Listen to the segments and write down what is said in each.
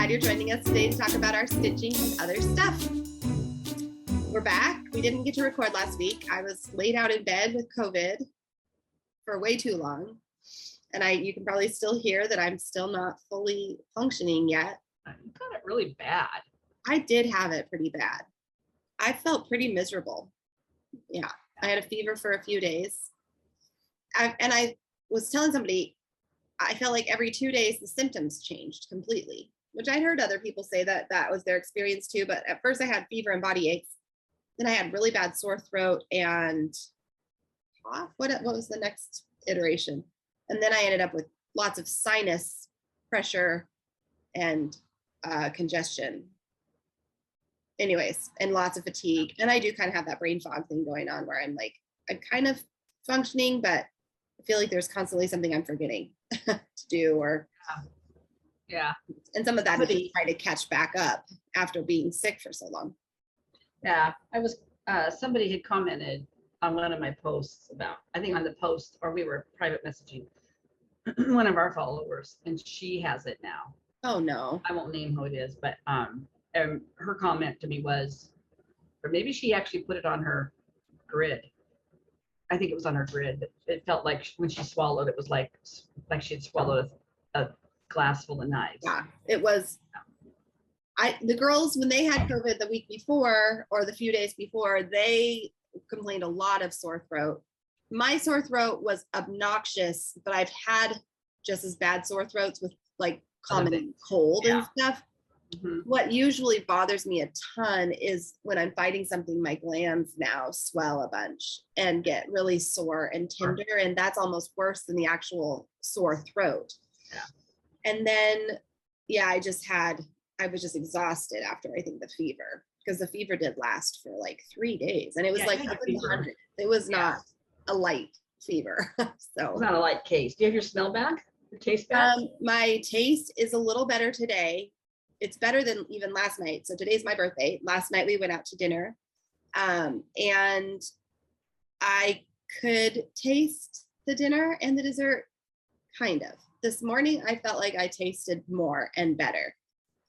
glad you're joining us today to talk about our stitching and other stuff. We're back. We didn't get to record last week. I was laid out in bed with COVID for way too long. And you can probably still hear that I'm still not fully functioning yet. You got it really bad. I did have it pretty bad. I felt pretty miserable. Yeah, I had a fever for a few days. I was telling somebody, I felt like every 2 days the symptoms changed completely, which I'd heard other people say that that was their experience too. But at first I had fever and body aches. Then I had really bad sore throat and cough. What was the next iteration? And then I ended up with lots of sinus pressure and congestion. Anyways, and lots of fatigue. And I do kind of have that brain fog thing going on where I'm kind of functioning, but I feel like there's constantly something I'm forgetting to do or. Yeah. And some of that is to try to catch back up after being sick for so long. Yeah. Somebody had commented on one of my posts about, I think on the post, or we were private messaging one of our followers, and she has it now. Oh no. I won't name who it is, but her comment to me was, or maybe she actually put it on her grid. I think it was on her grid. It felt like when she swallowed, it was like she had swallowed a glass full of knives. Yeah, it was. The girls, when they had COVID the week before or the few days before, they complained a lot of sore throat. My sore throat was obnoxious, but I've had just as bad sore throats with like common cold and stuff. Mm-hmm. What usually bothers me a ton is when I'm fighting something, my glands now swell a bunch and get really sore and tender. And that's almost worse than the actual sore throat. Yeah. And then, yeah, I was just exhausted after I think the fever, because the fever did last for like 3 days and it was like 100. It was not a light fever. So it's not a light case. Do you have your smell back? Your taste back? My taste is a little better today. It's better than even last night. So today's my birthday. Last night we went out to dinner and I could taste the dinner and the dessert, kind of. This morning I felt like I tasted more and better.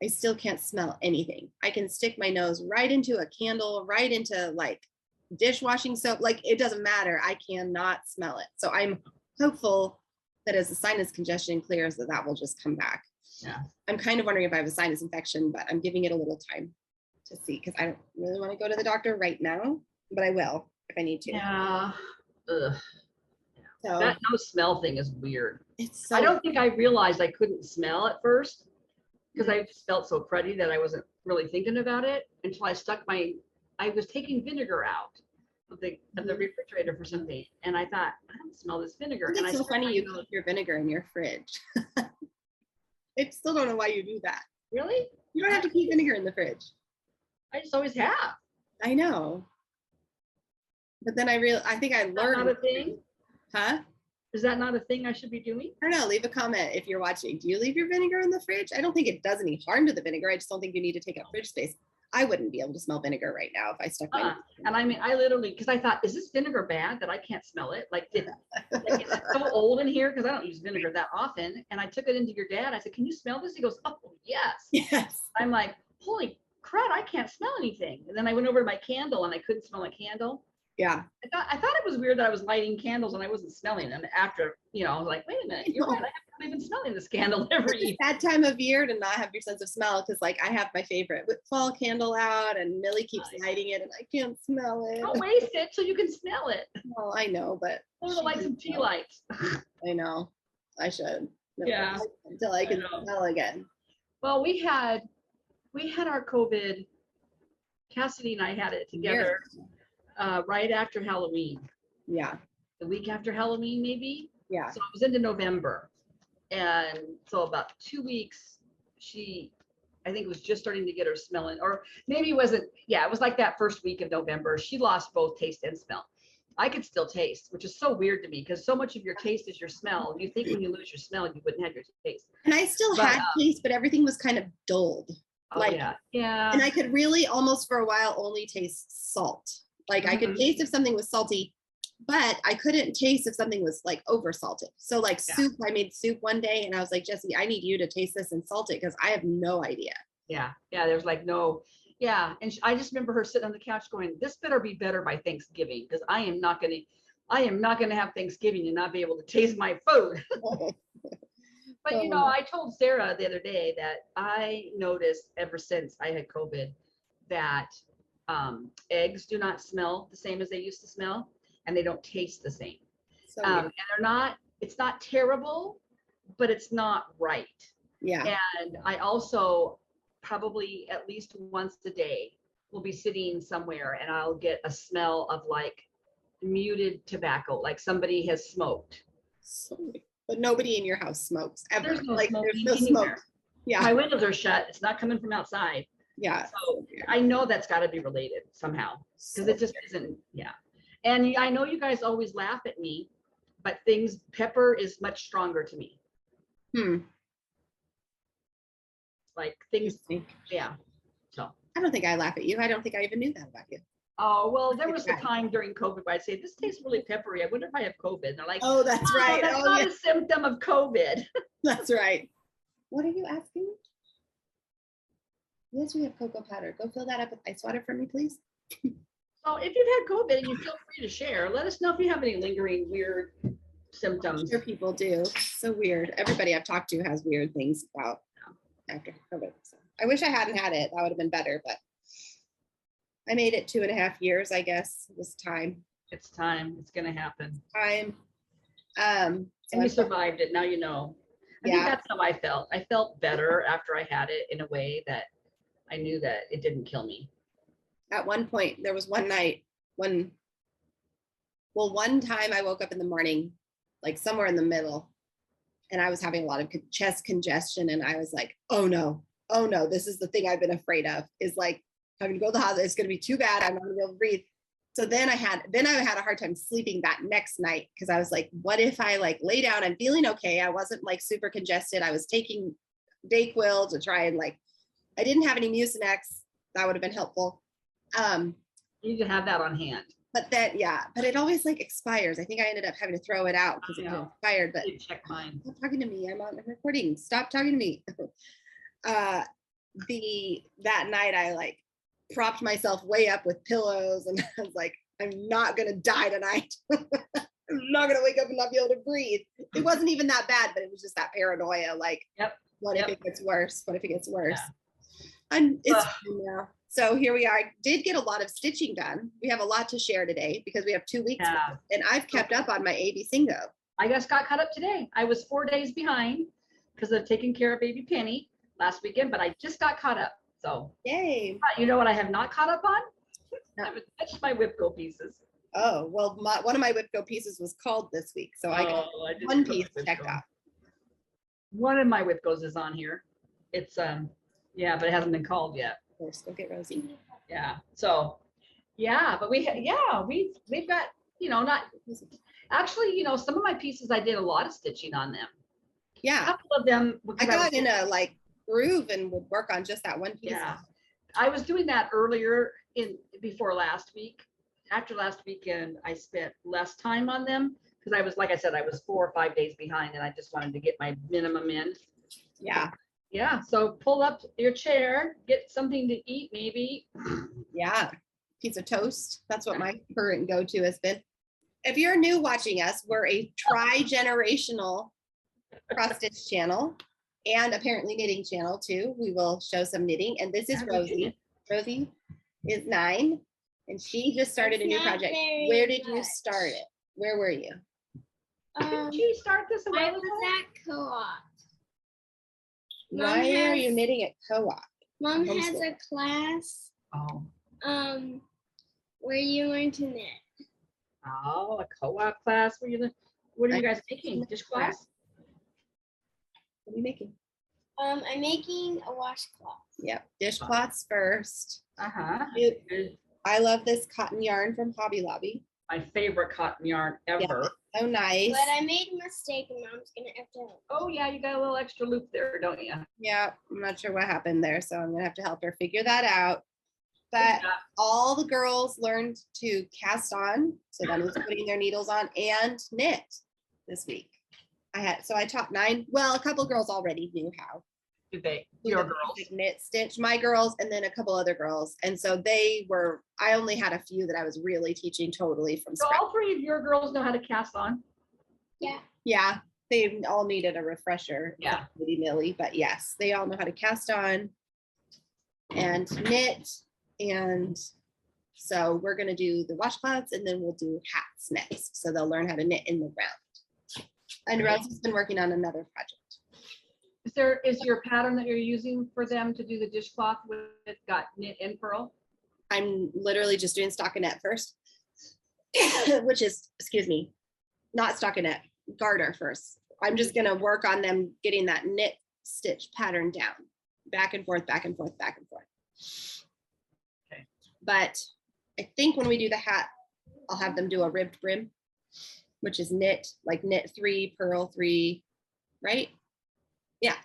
I still can't smell anything. I can stick my nose right into a candle, right into like dishwashing soap. Like it doesn't matter. I cannot smell it. So I'm hopeful that as the sinus congestion clears, that will just come back. Yeah. I'm kind of wondering if I have a sinus infection, but I'm giving it a little time to see because I don't really want to go to the doctor right now, but I will if I need to. Yeah. Ugh. So that no smell thing is weird. It's so I don't think I realized I couldn't smell at first because I just felt so cruddy that I wasn't really thinking about it until I was taking vinegar out of the refrigerator for something, and I thought, I don't smell this vinegar. It's so funny you keep your vinegar in your fridge. I still don't know why you do that. Really? You don't have to keep vinegar in the fridge. I just always have. I know. But then I think I learned. Not a thing? Huh? Is that not a thing I should be doing? I don't know. Leave a comment if you're watching. Do you leave your vinegar in the fridge? I don't think it does any harm to the vinegar. I just don't think you need to take up fridge space. I wouldn't be able to smell vinegar right now if I stuck my and I mean, I literally, because I thought, is this vinegar bad that I can't smell it? Like is it so old in here? Because I don't use vinegar that often. And I took it into your dad. I said, can you smell this? He goes, oh, yes. Yes. I'm like, holy crud, I can't smell anything. And then I went over to my candle and I couldn't smell a candle. Yeah. I thought it was weird that I was lighting candles and I wasn't smelling them. After, I was like, wait a minute, you're right. I haven't been smelling this candle every evening. It's that time of year to not have your sense of smell, because like I have my favorite with fall candle out and Millie keeps lighting it and I can't smell it. Don't waste it so you can smell it. Well, I know, but or like some tea lights. I know. I should. No, yeah. Until I can smell again. Well, we had our COVID. Cassidy and I had it together. Right after Halloween. Yeah. The week after Halloween, maybe. Yeah. So it was into November. And so about 2 weeks, I think it was just starting to get her smelling, or maybe it wasn't. Yeah, it was like that first week of November. She lost both taste and smell. I could still taste, which is so weird to me because so much of your taste is your smell. You think when you lose your smell, you wouldn't have your taste. And I still had taste, but everything was kind of dulled. Oh, yeah. And I could really almost for a while only taste salt. Like I could taste if something was salty, but I couldn't taste if something was like over salted. So like Yeah. soup, I made soup one day and I was like, Jesse, I need you to taste this and salt it because I have no idea. Yeah. Yeah. There's like no, yeah. And I just remember her sitting on the couch going, this better be better by Thanksgiving because I am not going to have Thanksgiving and not be able to taste my food. But you know, I told Sarah the other day that I noticed ever since I had COVID that eggs do not smell the same as they used to smell, and they don't taste the same. So And it's not terrible, but it's not right. yeah. And I also probably at least once a day will be sitting somewhere and I'll get a smell of like muted tobacco, like somebody has smoked. But nobody in your house smokes ever. There's no like smoke there's no anywhere. smoke. Yeah. My windows are shut. It's not coming from outside. Yeah. So I know that's got to be related somehow because it just isn't. Yeah. And I know you guys always laugh at me, but pepper is much stronger to me. Like things. Yeah. So I don't think I laugh at you. I don't think I even knew that about you. Oh, well, there was a time during COVID where I'd say, this tastes really peppery. I wonder if I have COVID. And they're like, oh, that's right. That's not a symptom of COVID. That's right. What are you asking? Yes, we have cocoa powder. Go fill that up with ice water for me, please. So if you've had COVID and you feel free to share, let us know if you have any lingering weird symptoms. I'm sure people do. So weird. Everybody I've talked to has weird things about after COVID. So I wish I hadn't had it. That would have been better, but I made it 2.5 years, I guess. It was time. It's time. It's going to happen. Time. And you survived it. Now you know. I think that's how I felt. I felt better after I had it in a way that I knew that it didn't kill me. At one point, there was one night one time I woke up in the morning, like somewhere in the middle, and I was having a lot of chest congestion. And I was like, oh no, this is the thing I've been afraid of, is like having to go to the hospital. It's going to be too bad. I'm not going to be able to breathe. So then I had a hard time sleeping that next night because I was like, what if I like lay down? I'm feeling okay. I wasn't like super congested. I was taking Dayquil to try and like, I didn't have any Mucinex. That would have been helpful. You need to have that on hand. But then, but it always like expires. I think I ended up having to throw it out because it expired. But check mine. Stop talking to me. I'm recording. Stop talking to me. That night I like propped myself way up with pillows and I was like, I'm not gonna die tonight. I'm not gonna wake up and not be able to breathe. It wasn't even that bad, but it was just that paranoia. Like, what if it gets worse? What if it gets worse? Yeah. And it's fine now. So here we are. I did get a lot of stitching done. We have a lot to share today because we have 2 weeks left, and I've kept up on my ABCingo. I just got caught up today. I was 4 days behind because of taking care of baby Penny last weekend, but I just got caught up. So yay. You know what I have not caught up on? I haven't touched my Whipco pieces. Oh, well, one of my Whipco pieces was called this week. So I got one piece checked off. One of my Whipcos is on here. It's, but it hasn't been called yet. Of course, go get Rosie. Yeah. So, but we've got, not actually, some of my pieces, I did a lot of stitching on them. Yeah. A couple of them. I got in a like groove and would work on just that one piece. Yeah. I was doing that earlier before last week. After last weekend, I spent less time on them because I was, like I said, I was 4 or 5 days behind and I just wanted to get my minimum in. Yeah. Yeah. So pull up your chair, get something to eat, maybe. Yeah. Piece of toast. That's what my current go-to has been. If you're new watching us, we're a tri-generational cross stitch channel and apparently knitting channel too. We will show some knitting. And this is Rosie. Rosie is 9 and she just started a new project. Where did you start it? Where were you? Did she start this? I was at co-op. Why are you knitting at co-op? Mom has a class where you learn to knit. Oh, a co-op class where what are you guys making? Dish class? What are you making? I'm making a washcloth. Yep, dishcloths first. Uh-huh. I love this cotton yarn from Hobby Lobby. My favorite cotton yarn ever. Yeah, so nice. But I made a mistake and Mom's gonna have to help. Oh yeah, you got a little extra loop there, don't you? Yeah, I'm not sure what happened there, so I'm gonna have to help her figure that out. But job. all the girls learned to cast on, so that was putting their needles on, and knit this week. I taught 9. Well, a couple girls already knew how. Did they? Do Your the girls? basic knit stitch, my girls, and then a couple other girls. And so I only had a few that I was really teaching totally from So scratch. all 3 of your girls know how to cast on? Yeah. Yeah, they all needed a refresher. Yeah. Willy-nilly, but yes, they all know how to cast on and knit. And so we're going to do the washcloths, and then we'll do hats next. So they'll learn how to knit in the round. And Great. Rosie's been working on another project. Is your pattern that you're using for them to do the dishcloth with got knit and purl? I'm literally just doing stockinette first, which is, excuse me, not stockinette, garter first. I'm just going to work on them getting that knit stitch pattern down, back and forth, back and forth, back and forth. Okay. But I think when we do the hat, I'll have them do a ribbed brim, which is knit 3, purl 3, right?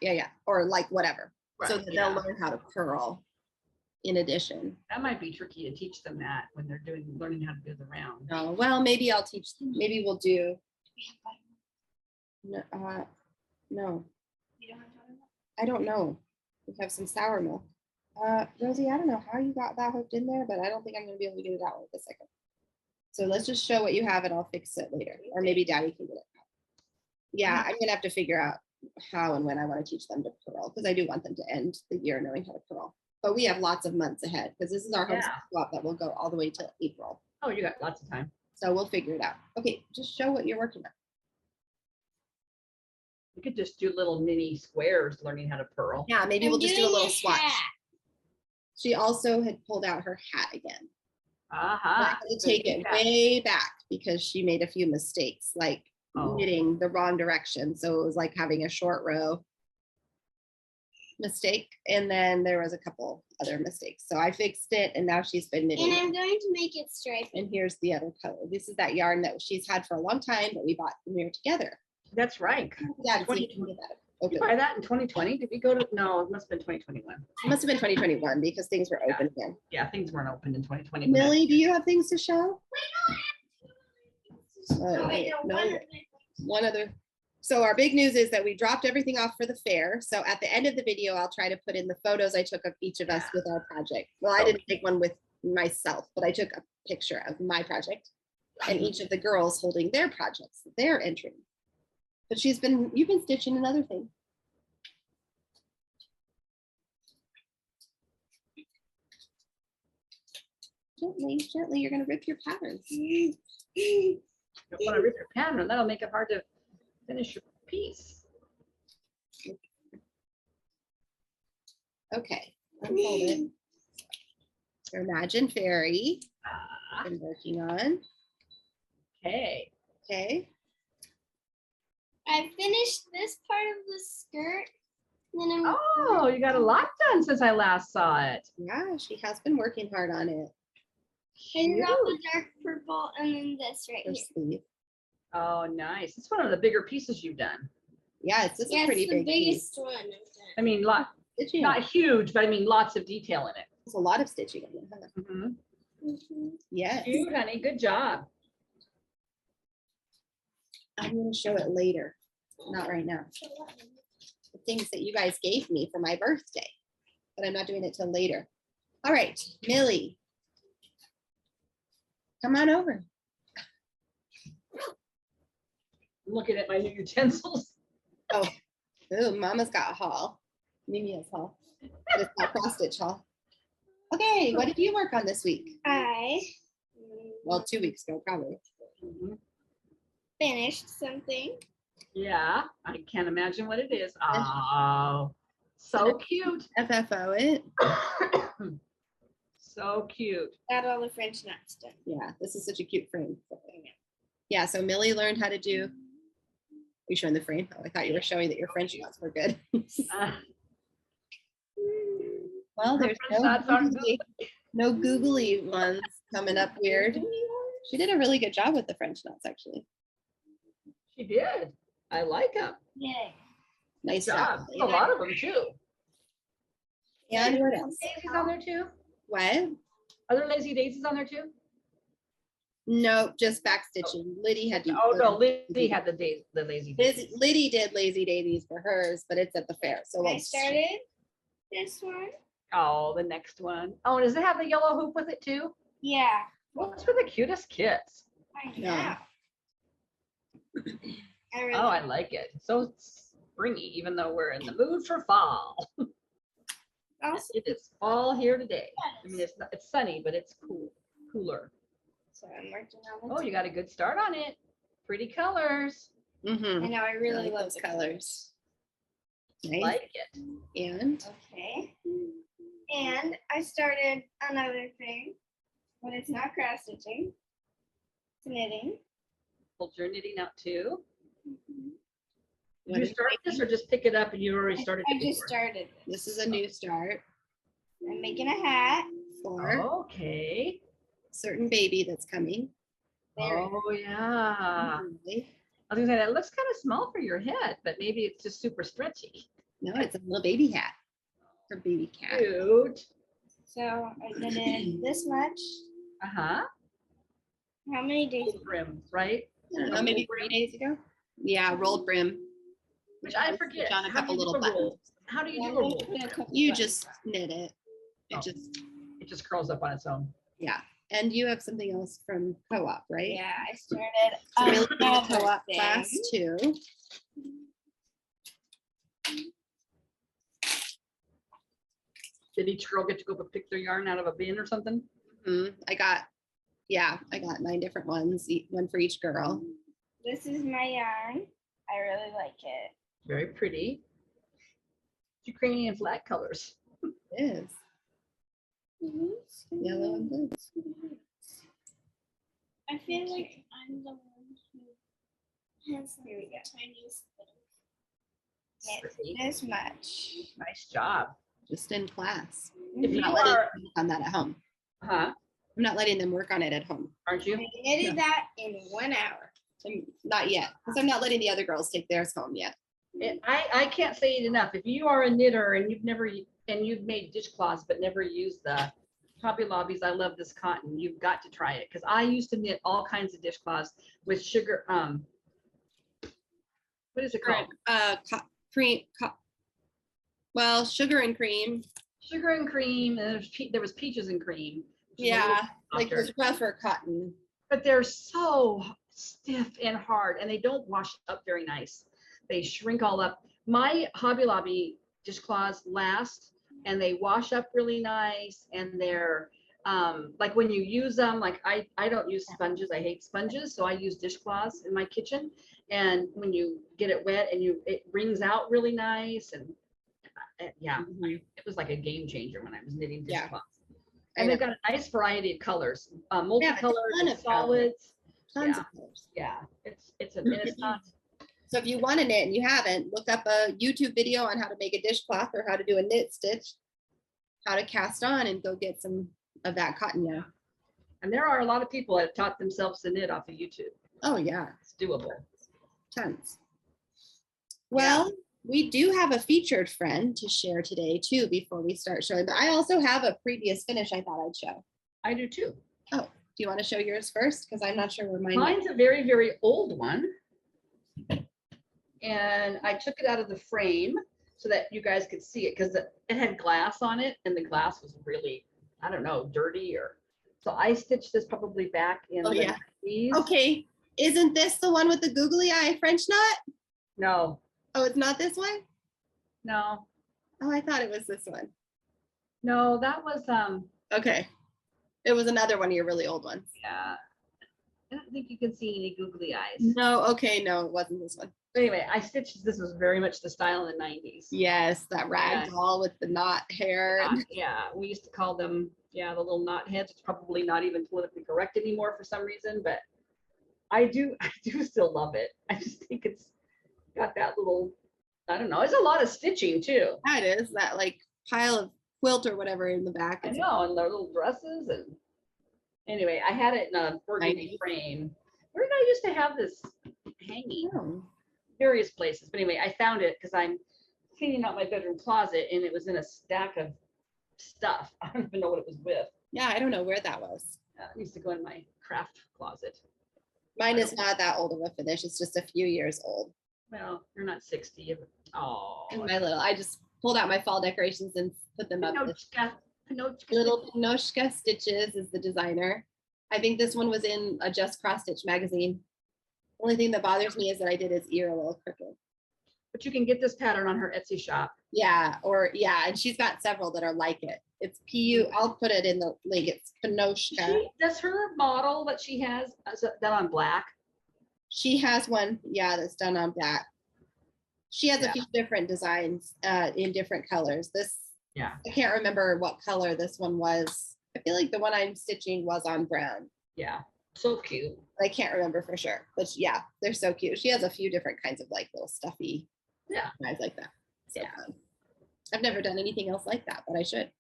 Yeah. Or like whatever. So Right, that yeah. they'll learn how to purl in addition. That might be tricky to teach them that when they're learning how to do the round. Oh, well, maybe I'll teach, maybe we'll do. No, no, I don't know. We have some sour milk. Rosie, I don't know how you got that hooked in there, but I don't think I'm gonna be able to get it out right this second. So let's just show what you have and I'll fix it later. Or maybe Daddy can get it out. Yeah, I'm gonna have to figure out how and when I want to teach them to purl, because I do want them to end the year knowing how to purl. But we have lots of months ahead, because this is our home swap that will go all the way to April. Oh, you got lots of time. So we'll figure it out. Okay, just show what you're working on. You could just do little mini squares learning how to purl. Yeah, maybe we'll just do a doing little a swatch. hat. She also had pulled out her hat again. I Aha. had to take it way back because she made a few mistakes, like knitting the wrong direction. So it was like having a short row mistake. And then there was a couple other mistakes. So I fixed it, and now she's been knitting. And I'm going to make it striped. And here's the other color. This is that yarn that she's had for a long time that we bought when we were together. That's right. Yeah, so you can get that Did you open. buy that in 2020? Did we go to? No, it must have been 2021. It must have been 2021 because things were open again. Yeah, things weren't open in 2020. Millie, do you have things to show? Wait, no, no. One other. So our big news is that we dropped everything off for the fair. So at the end of the video, I'll try to put in the photos I took of each of us with our project. Well, I didn't take one with myself, but I took a picture of my project and each of the girls holding their projects that they're entering. But you've been stitching another thing. Gently, you're gonna rip your patterns. You don't want to rip your pattern. That'll make it hard to finish your piece. Okay, unfold it. Imagine Fairy. Ah, Been working on. okay. Okay. I finished this part of the skirt. Then I'm Oh, you got a lot done since I last saw it. Yeah, she has been working hard on it. I got the dark purple and then this right Her here. sleeve. Oh, nice. It's one of the bigger pieces you've done. Yeah, it's just a Yeah, pretty it's the big biggest piece. one I've done. I mean, Stitching. not huge, but I mean, lots of detail in it. There's a lot of stitching in it. Huh? Mhm. Mhm. Yes. Cute, honey. Good job. I'm gonna show it later, not right now. The things that you guys gave me for my birthday, but I'm not doing it till later. All right, Millie. Come on over. I'm looking at my new utensils. Ooh, Mama's got a haul. Mimia's haul. But it's not cross stitch haul. Okay, what did you work on this week? Well, 2 weeks ago, probably. Mhm. Finished something. Yeah, I can't imagine what it is. Oh, so cute. FFO it. So cute. Got all the French knots done. Yeah, this is such a cute frame. Yeah, so Millie learned how to do. Are you showing the frame? Oh, I thought you were showing that your French knots were good. Uh, Well, there's French knots aren't no googly ones coming up weird. She did a really good job with the French knots, actually. she did. I like them. Yay. Nice Good job. job. A lot of them too. And what else? Daisy's on there too. What? Are there lazy daisies on there too? No, just back stitching. Liddy had to. Oh no, Lizzie had the lazy daisies. Liddy did lazy daisies for hers, but it's at the fair. So I started this one. Oh, the next one. Oh, does it have the yellow hoop with it too? Yeah. Those are the cutest kits. I Yeah. know. I really Oh, I like it. So springy, even though we're in the mood for fall. also, It is fall here today. I mean, it's sunny, but it's cooler. so I'm working on it. Oh, you got a good start on it. Pretty colors. Mm-hmm. I know, I really like love those the colors. Nice. Like it. And Okay. And I started another thing, but it's not cross stitching. It's knitting. Well, you're knitting out too. what Did you is start this or just pick it up and you already started I it just before? started this is a new start I'm making a hat. for Okay. a certain baby that's coming. There. Oh yeah. Really? I was gonna say that looks kind of small for your head, but maybe it's just super stretchy. No, it's a little baby hat for baby cat. Cute. So I knitted this much. Uh-huh. How many days? Brim, right? I don't know, maybe 3 days ago. Yeah, rolled brim. Which I forget. Stitch on a How do couple you do little a roll? buttons. How do you Yeah, do I'm a gonna roll? put a couple You buttons. just knit it. Oh. It just curls up on its own. Yeah. And you have something else from co-op, right? Yeah, I started So Billy did a another co-op thing. class too. Did each girl get to go pick their yarn out of a bin or something? I got 9 different ones, one for each girl. This is my yarn. I really like it. Very pretty. Ukrainian flag colors. It is yellow and blue. I feel like I'm the one who has the tiniest thing. Pretty. This much. Nice job. Just in class. If I'm you not letting are, them work on that at home. huh? I'm not letting them work on it at home. Aren't you? I knitted that in 1 hour. Not yet, because I'm not letting the other girls take theirs home yet. I can't say it enough. If you are a knitter and you've made dishcloths but never used the Hobby Lobby's I Love This Cotton, you've got to try it. Because I used to knit all kinds of dishcloths with sugar. What is it called? Cream. Well, sugar and cream. Sugar and cream. And there was peaches and cream. which is a little Yeah, like softer. this rougher cotton. But they're so stiff and hard, and they don't wash up very nice. They shrink all up. My Hobby Lobby dishcloths last, and they wash up really nice, and they're like when you use them, like I don't use sponges. I hate sponges, so I use dishcloths in my kitchen. And when you get it wet and it wrings out really nice, and yeah, it was like a game changer when I was knitting Yeah. dishcloths. And they've got a nice variety of colors, Yeah, multicolored, a ton and of solids. Tons Yeah. of colors. Yeah, and it's not. So if you want to knit and you haven't, look up a YouTube video on how to make a dishcloth or how to do a knit stitch, how to cast on, and go get some of that cotton yarn. And there are a lot of people that have taught themselves to knit off of YouTube. Oh yeah, It's doable. tons. Well, we do have a featured friend to share today too before we start showing, but I also have a previous finish I thought I'd show. I do too. Oh, do you want to show yours first? Because I'm not sure where mine is. Mine's a very, very old one. And I took it out of the frame so that you guys could see it because it had glass on it and the glass was really, I don't know, dirty or. So I stitched this probably back in Oh, the yeah. 90s. Okay, isn't this the one with the googly eye French knot? No, Oh, it's not this one? no, Oh, I thought it was this one. no, that was, Okay. It was another one of your really old ones. yeah. I don't think you can see any googly eyes. No, okay, no, it wasn't this one. But anyway, I stitched, this was very much the style in the 90s. Yes, that rag Yeah. doll with the knot hair. Yeah, we used to call them, the little knot heads. It's probably not even politically correct anymore for some reason, but I do still love it. I just think it's got that little, I don't know, it's a lot of stitching too. Yeah, it is that like pile of quilt or whatever in the back. I know, and their little dresses. And anyway, I had it in a burgundy frame. Where did I used to have this hanging? Oh, Various places. But anyway, I found it because I'm cleaning out my bedroom closet and it was in a stack of stuff. I don't even know what it was with. Yeah, I don't know where that was. It needs to go in my craft closet. Mine is not that old of a finish. It's just a few years old. Well, you're not 60. Oh, I just pulled out my fall decorations and put them up. Pinochka. Little Pinochka Stitches is the designer. I think this one was in a Just Cross Stitch magazine. Only thing that bothers me is that I did his ear a little crooked. But you can get this pattern on her Etsy shop. Yeah, and she's got several that are like it. It's I'll put it in the link. It's Pinochka. Does her model that she has, is done on black? She has one, that's done on black. She has a few different designs in different colors. I can't remember what color this one was. I feel like the one I'm stitching was on brown. Yeah, so cute. I can't remember for sure, but yeah, they're so cute. She has a few different kinds of like little stuffy guys like that. So fun. I've never done anything else like that, but I should.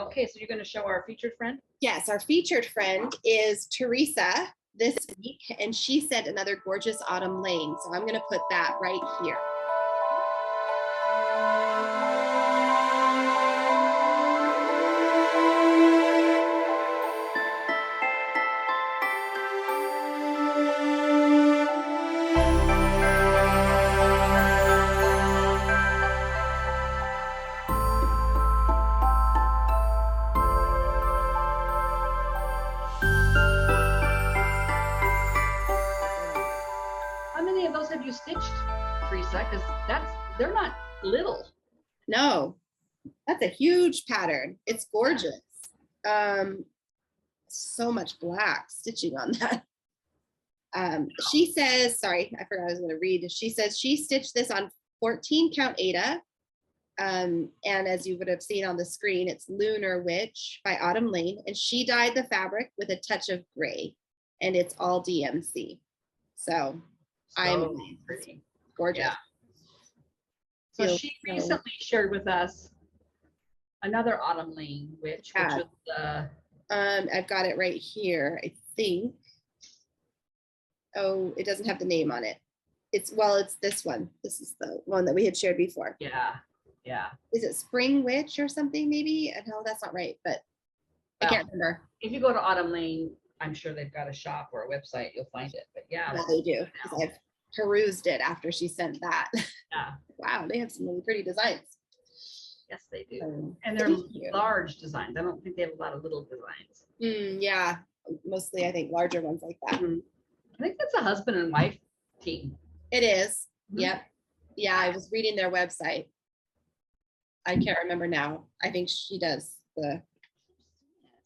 Okay, so you're going to show our featured friend? Yes, our featured friend is Teresa this week, and she sent another gorgeous autumn lane. So I'm going to put that right here. Have you stitched, Teresa? Because they're not little. No, that's a huge pattern. It's gorgeous. So much black stitching on that. She says, sorry, I forgot I was going to read. She says she stitched this on 14 count Aida. And as you would have seen on the screen, it's Lunar Witch by Autumn Lane, and she dyed the fabric with a touch of gray, and it's all DMC. So I'm pretty gorgeous. Yeah. So she recently shared with us another Autumn Lane witch, which was the I've got it right here, I think. Oh, it doesn't have the name on it. It's this one. This is the one that we had shared before. Yeah. Is it Spring Witch or something maybe? No, that's not right, but I can't remember. If you go to Autumn Lane, I'm sure they've got a shop or a website, you'll find it. But yeah, they do. I've perused it after she sent that. Yeah. Wow, they have some really pretty designs. Yes, they do. And they're large designs. I don't think they have a lot of little designs. Yeah, mostly I think larger ones like that. I think that's a husband and wife team. It is. Yep. Yeah, I was reading their website. I can't remember now. I think she does the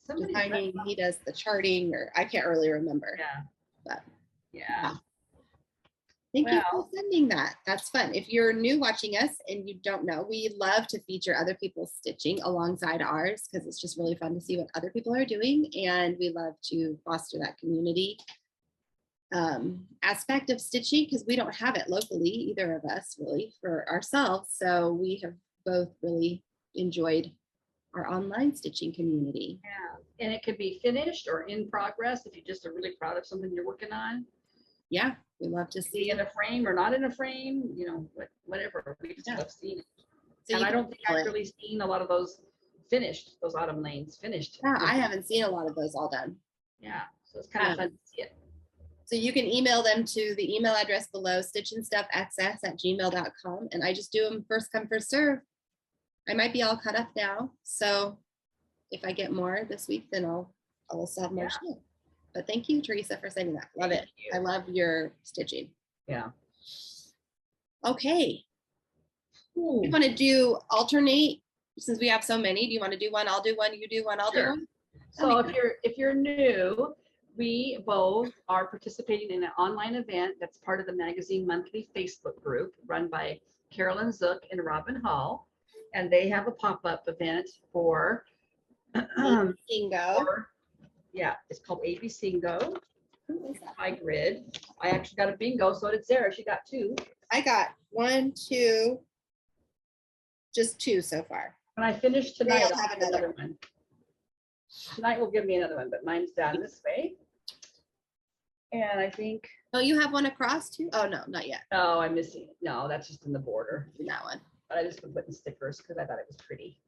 designing, he does the charting, or I can't really remember. Yeah. But yeah. Thank you for sending that. That's fun. If you're new watching us and you don't know, we love to feature other people's stitching alongside ours because it's just really fun to see what other people are doing. And we love to foster that community aspect of stitching because we don't have it locally, either of us really, for ourselves. So we have both really enjoyed our online stitching community. Yeah. And it could be finished or in progress if you just are really proud of something you're working on. Yeah, we love to see in a frame or not in a frame, whatever. We just love seeing it. So and I don't think I've really seen a lot of those those Autumn Lanes finished. Yeah, I haven't seen a lot of those all done. Yeah, so it's kind of fun to see it. So you can email them to the email address below, stitchandstuffxs@gmail.com, and I just do them first come, first serve. I might be all cut up now, so if I get more this week, then I'll also have more shit. But thank you, Teresa, for sending that. Love it. I love your stitching. Yeah. Okay. You want to do alternate since we have so many? Do you want to do one? I'll do one. You do one. I'll do one. So if you're new, we both are participating in an online event that's part of the magazine monthly Facebook group run by Carolyn Zook and Robin Hall, and they have a pop-up event for ABCingo. Yeah, it's called ABCingo by Grid. I actually got a bingo, so did Sarah. She got 2. I got 1, 2, just 2 so far. When I finish tonight, I'll have another one. Tonight will give me another one, but mine's down this way. And I think. Oh, you have one across too? Oh, no, not yet. Oh, I'm missing. No, that's just in the border. That one. But I just been putting stickers because I thought it was pretty.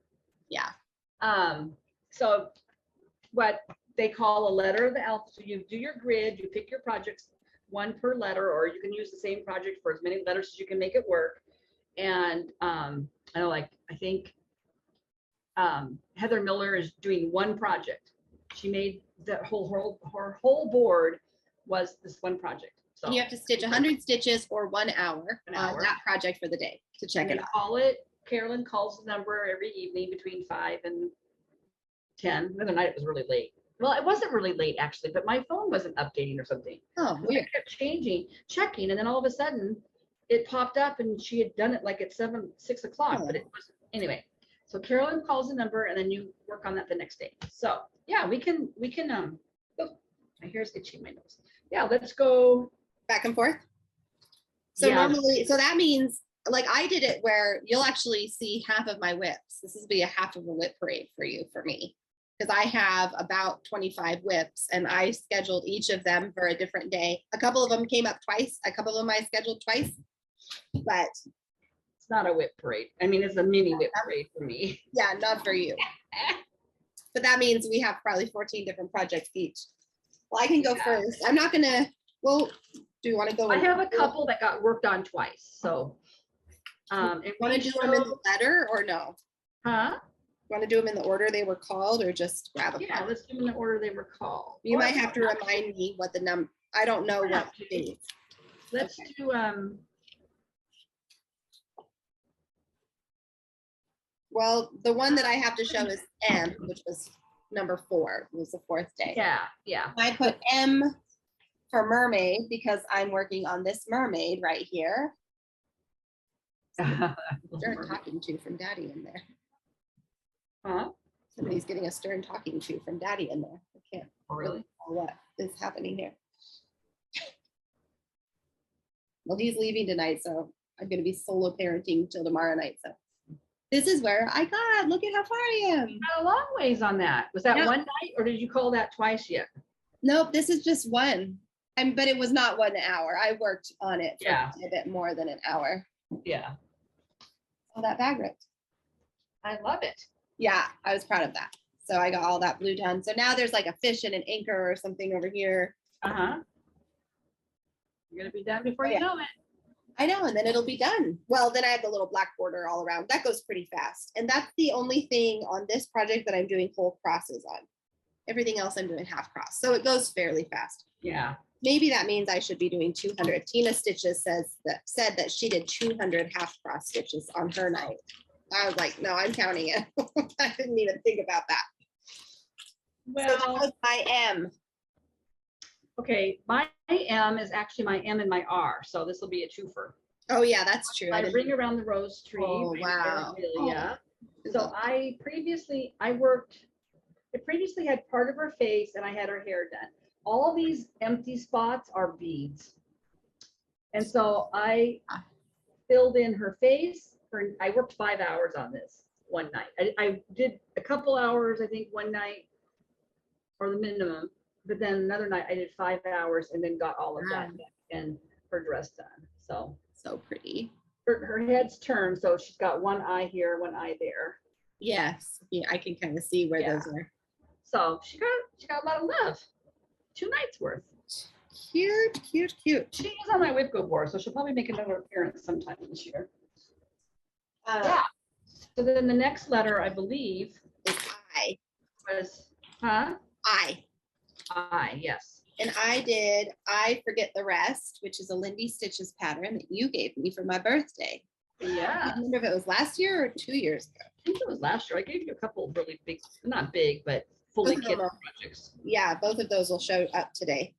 Yeah. So what they call a letter of the alphabet. So you do your grid, you pick your projects, one per letter, or you can use the same project for as many letters as you can make it work. And I know, like, I think Heather Miller is doing one project. She made her whole board was this one project. So And you have to stitch 100 stitches or 1 hour An on hour. that project for the day to check it out. Call it. Carolyn calls the number every evening between 5 and 10. The other night it was really late. Well, it wasn't really late actually, but my phone wasn't updating or something. Oh, So I weird. kept checking, and then all of a sudden it popped up and she had done it like at 6 o'clock, but it wasn't. Anyway, so Carolyn calls the number and then you work on that the next day. So yeah, we can, oh, my hair's itching my nose. Yeah, let's go. Back and forth. So Yeah. normally, so that means like I did it where you'll actually see half of my whips. This will be a half of a whip parade for you, for me. Because I have about 25 whips and I scheduled each of them for a different day. A couple of them came up twice. A couple of them I scheduled twice, but It's not a whip parade. I mean, it's a mini whip parade for me. yeah, not for you. But that means we have probably 14 different projects each. Well, I can go Yeah. first. I'm not gonna, well, do you want to go? I have a couple that got worked on twice. So, and Want to do them in the letter or no? huh? Want to do them in the order they were called or just grab a Yeah, pen? let's do them in the order they were called. You Or might have to remind me what the I don't know Yeah. what dates. Let's Okay. do, Well, the one that I have to show is M, which was number 4, was the 4th day. yeah. I put M for mermaid because I'm working on this mermaid right here. Stern talking to from daddy in there. Huh? Somebody's getting a stern talking to from daddy in there. I can't Really? tell what is happening here. Well, he's leaving tonight, so I'm going to be solo parenting till tomorrow night. So this is where I got, look at how far I am. Got a long ways on that. Was that Yeah. one night or did you call that twice yet? Nope, this is just one. But it was not 1 hour. I worked on it for Yeah. a bit more than an hour. Yeah. Oh, that bag ripped. I love it. Yeah, I was proud of that. So I got all that blue done. So now there's like a fish and an anchor or something over here. Uh-huh. You're gonna be done before Oh, you yeah. know it. I know, and then it'll be done. Well, then I have the little black border all around. That goes pretty fast. And that's the only thing on this project that I'm doing whole crosses on. Everything else I'm doing half cross. So it goes fairly fast. Yeah. Maybe that means I should be doing 200. Tina Stitches said that she did 200 half cross stitches on her night. I was like, no, I'm counting it. I didn't even think about that. So that Well, was my M. okay, my M is actually my M and my R, so this will be a twofer. Oh yeah, that's true. I didn't- bring around the rose tree. Oh, bring wow. Mirabilia. Oh. So I previously had part of her face and I had her hair done. All these empty spots are beads. And so I filled in her face. I worked 5 hours on this one night. I did a couple hours, I think, one night, or the minimum. But then another night I did 5 hours and then got all of that and her dress done. So pretty. her head's turned, so she's got one eye here, one eye there. Yes. Yeah, I can kind of see where those are. So she got a lot of love. 2 nights worth. Cute, cute, cute. She is on my Whipco board, so she'll probably make another appearance sometime this year. Yeah. So then the next letter, I believe, It's I. was, huh? I. I, yes. And I did I Forget the Rest, which is a Lindy Stitches pattern that you gave me for my birthday. I Yeah. can't remember if it was last year or 2 years ago. I think it was last year. I gave you a couple of really big, not big, but fully Both of kit them. projects. Yeah, both of those will show up today.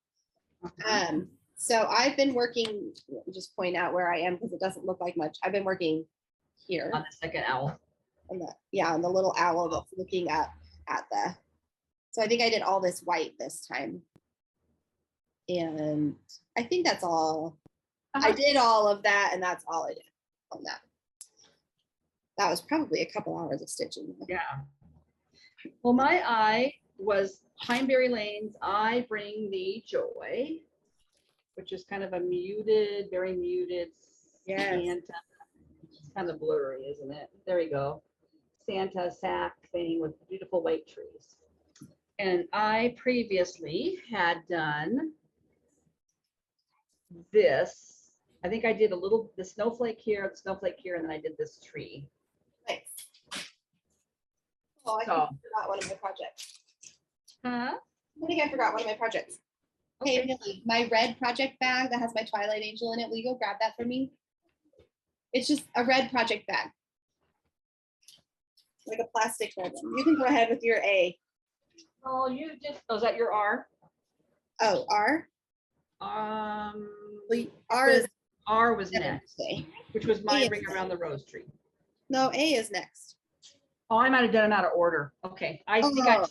So I've been working, just point out where I am because it doesn't look like much. I've been working here On the second owl. on the little owl that's looking up at the, so I think I did all this white this time. And I think that's all. I did all of that and that's all I did on that. That was probably a couple hours of stitching. Yeah. Well, my eye was Pineberry Lane's I Bring Thee Joy, which is kind of a muted, very muted Santa. It's kind of blurry, isn't it? There you go. Santa sack thing with beautiful white trees. And I previously had done this. I think I did the snowflake here, and then I did this tree. Nice. Oh, I think I forgot one of my projects. Huh? I think I forgot one of my projects. Hey, Okay. Millie, my red project bag that has my Twilight Angel in it, will you go grab that for me? It's just a red project bag. Like a plastic ribbon. You can go ahead with your A. Oh, is that your R? Oh, R? Well, R is R was next, A. which was my A is ring around the rose tree. No, A is next. Oh, I might have done them out of order. Okay, I think I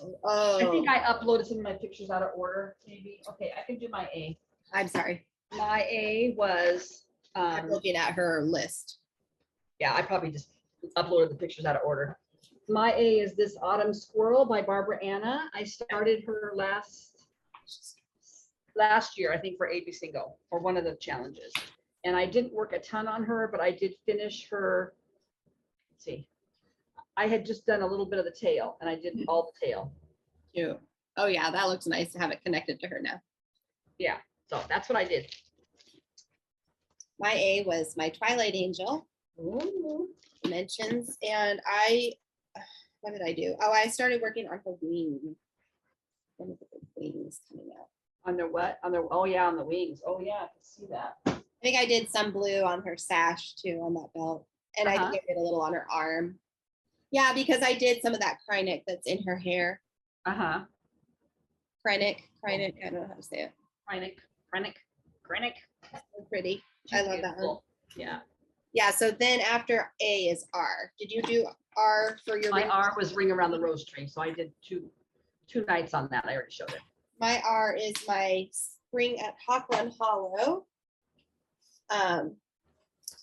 uploaded some of my pictures out of order, maybe. Okay, I can do my A. I'm sorry. My A was, I'm looking at her list. yeah, I probably just uploaded the pictures out of order. My A is this Autumn Squirrel by Barbara Anna. I started her last year, I think, for ABCingo, or one of the challenges. And I didn't work a ton on her, but I did finish her. Let's see. I had just done a little bit of the tail, and I did all the tail. Cute. Oh yeah, that looks nice to have it connected to her now. Yeah, so that's what I did. My A was my Twilight Angel. Ooh. Dimensions, and what did I do? Oh, I started working on her wing. One of the big wings coming out. On their what? On their, oh yeah, on the wings. Oh yeah, I can see that. I think I did some blue on her sash too, on that belt. And I think I did a little on her arm. Yeah, because I did some of that Kreinik that's in her hair. Uh-huh. Kreinik, I don't know how to say it. Kreinik. So pretty. I love that one. Yeah. Yeah, so then after A is R. Did you do R for your My ring? R was Ring Around the Rose Tree, so I did two nights on that. I already showed it. My R is my Spring at Hawkland Hollow.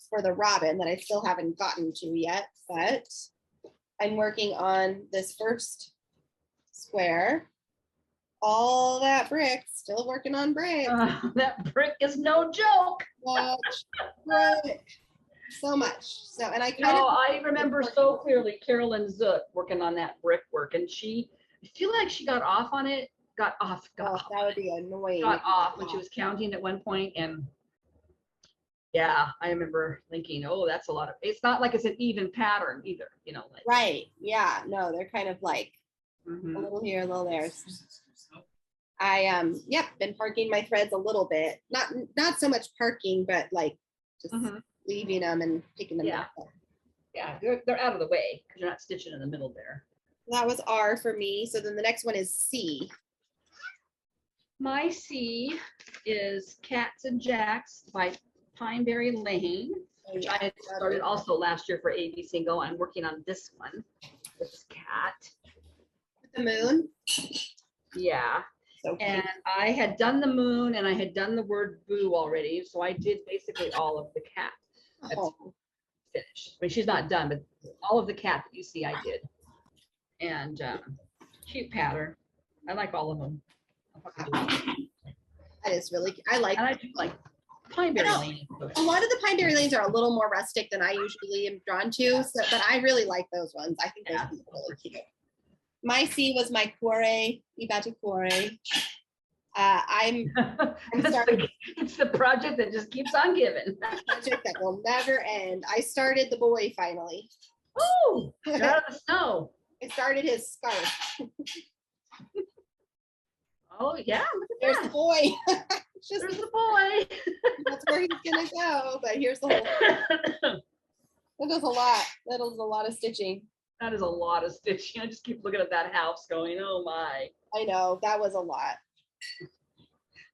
For the robin that I still haven't gotten to yet, but I'm working on this first square. All that brick, still working on brick. That brick is no joke. Brick. So much. So, and I remember so clearly Carolyn Zook working on that brickwork, and I feel like she got off on it. Got off. That would be annoying. Got off when she was counting at one point, and yeah, I remember thinking, oh, that's a lot of. It's not like it's an even pattern either, Like, right? Yeah. No, they're kind of like a little here, a little there. I been parking my threads a little bit. Not so much parking, but like just leaving them and picking them up. Yeah, they're out of the way because you're not stitching in the middle there. That was R for me. So then the next one is C. My C is Cats and Jacks by Pineberry Lane, which I had started also last year for ABCingo. I'm working on this one, this cat. The moon. Yeah. So and I had done the moon and I had done the word boo already. So I did basically all of the cat. That's finished. I mean, she's not done, but all of the cat that you see, I did. And cute pattern. I like all of them. That is really, I like Pineberry Lane. A lot of the Pineberry Lanes are a little more rustic than I usually am drawn to, but I really like those ones. I think those are really cute. My C was my Cuore, Ibati Cuore. I'm starting. It's the project that just keeps on giving. Project that will never end. I started the boy finally. Oh, got out of the snow. I started his scarf. Oh yeah, look at there's that. The boy. There's the boy. That's where he's gonna go. But here's the whole. That does a lot. That is a lot of stitching. That is a lot of stitching. I just keep looking at that house going, oh my. I know, that was a lot.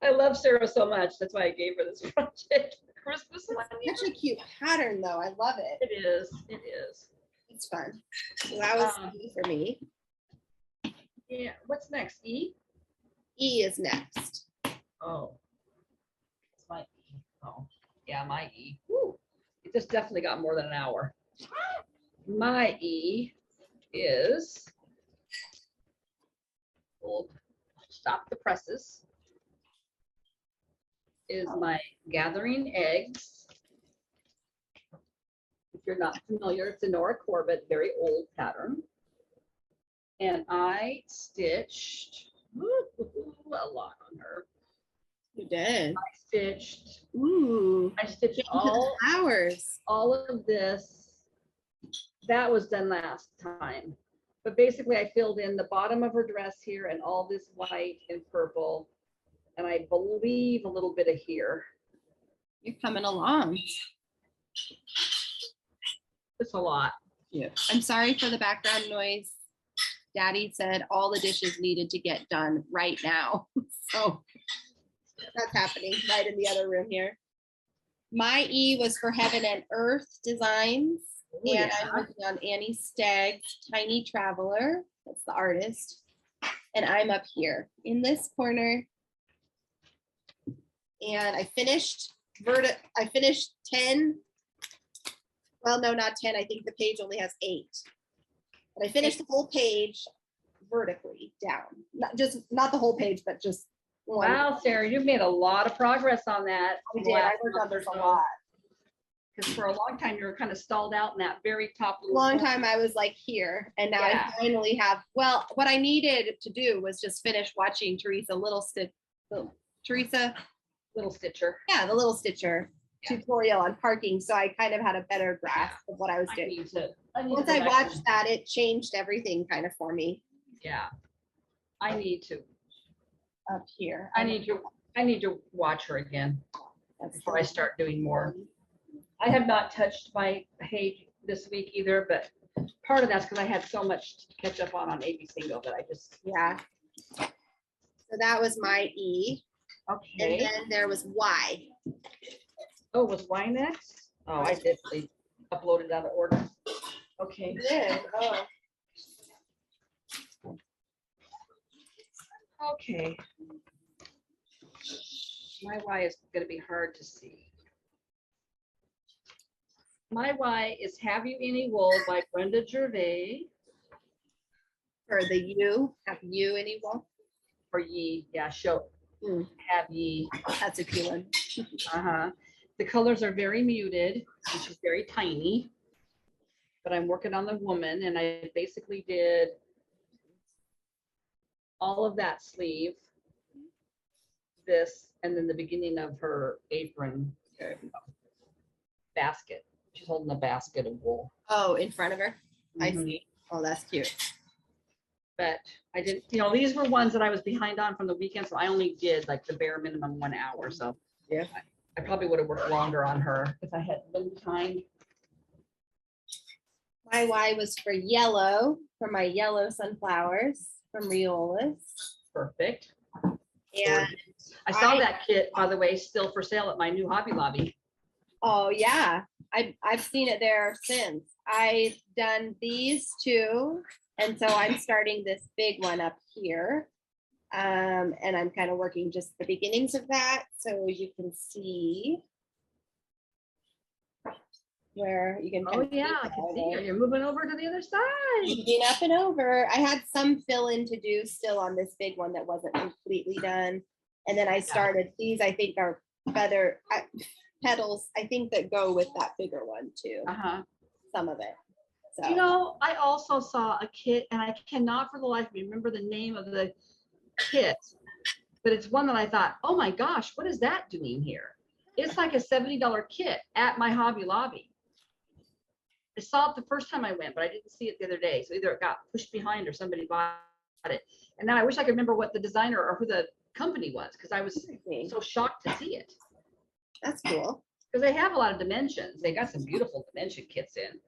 I love Sarah so much. That's why I gave her this project. Christmas one. Such a cute pattern though. I love it. It is. It is. It's fun. So that was E for me. Yeah. What's next? E? E is next. Oh. It's my E. Oh. Yeah, my E. Woo. It just definitely got more than an hour. My E is, we'll stop the presses, is my Gathering Eggs. If you're not familiar, it's a Nora Corbett, very old pattern. And I stitched a lot on her. You did. Ooh. I stitched Into the flowers. all of this. That was done last time. But basically I filled in the bottom of her dress here and all this white and purple. And I believe a little bit of here. You're coming along. It's a lot. Yeah. I'm sorry for the background noise. Daddy said all the dishes needed to get done right now. So that's happening right in the other room here. My E was for Heaven and Earth Designs. Ooh, and yeah. I'm working on Annie Stagg's Tiny Traveler. That's the artist. And I'm up here in this corner. And I finished 10. Well, no, not 10. I think the page only has 8. But I finished the whole page vertically down. Not the whole page, but just one. Wow, Sarah, you've made a lot of progress on that. I did. I worked on this a lot. Because for a long time you were kind of stalled out in that very top little Long corner. time I was like here, and now Yeah. I finally have. Well, what I needed to do was just finish watching Teresa Little Stitcher. Little Stitcher. Yeah, the Little Stitcher Yeah. tutorial on parking, so I kind of had a better grasp of what I was I doing. need to Once go I back watched and- that, it changed everything kind of for me Yeah. I need to watch her again That's before I start doing more. I have not touched my page this week either, but part of that's because I had so much to catch up on ABCingo that I just, Yeah. So that was my E. And okay. then there was Y. Oh, was Y next? Oh, I did upload it out of order. Okay. Oh. Okay. My Y is going to be hard to see. My Y is Have You Any Wool by Brenda Gervais. For the U, have you any wool? For ye, yeah, show. Hmm. Have ye. That's a cute one. Uh-huh. The colors are very muted, and she's very tiny. But I'm working on the woman, and I basically did all of that sleeve, this, and then the beginning of her apron basket. She's holding a basket of wool. Oh, in front of her? I Mhm. see. Oh, that's cute. But I didn't, these were ones that I was behind on from the weekend, so I only did like the bare minimum 1 hour. So Yeah. I probably would have worked longer on her if I had been behind. My Y was for yellow, for my yellow sunflowers from Riolas. Perfect. And I saw that kit, by the way, still for sale at my new Hobby Lobby. oh yeah, I've seen it there since. I've done these two, and so I'm starting this big one up here. And I'm kind of working just the beginnings of that, so you can see where you can. Oh yeah, I can see her. You're moving over to the other side. Moving up and over. I had some fill in to do still on this big one that wasn't completely done, and then I started these. I think are feather petals. I think that go with that bigger one too. Uh-huh. Some of it. So I also saw a kit, and I cannot for the life of me remember the name of the kit, but it's one that I thought, oh my gosh, what is that doing here? It's like a $70 kit at my Hobby Lobby. I saw it the first time I went, but I didn't see it the other day. So either it got pushed behind or somebody bought it. And now I wish I could remember what the designer or who the company was, because I was so shocked to see it. that's cool. Because they have a lot of dimensions. They got some beautiful dimension kits in,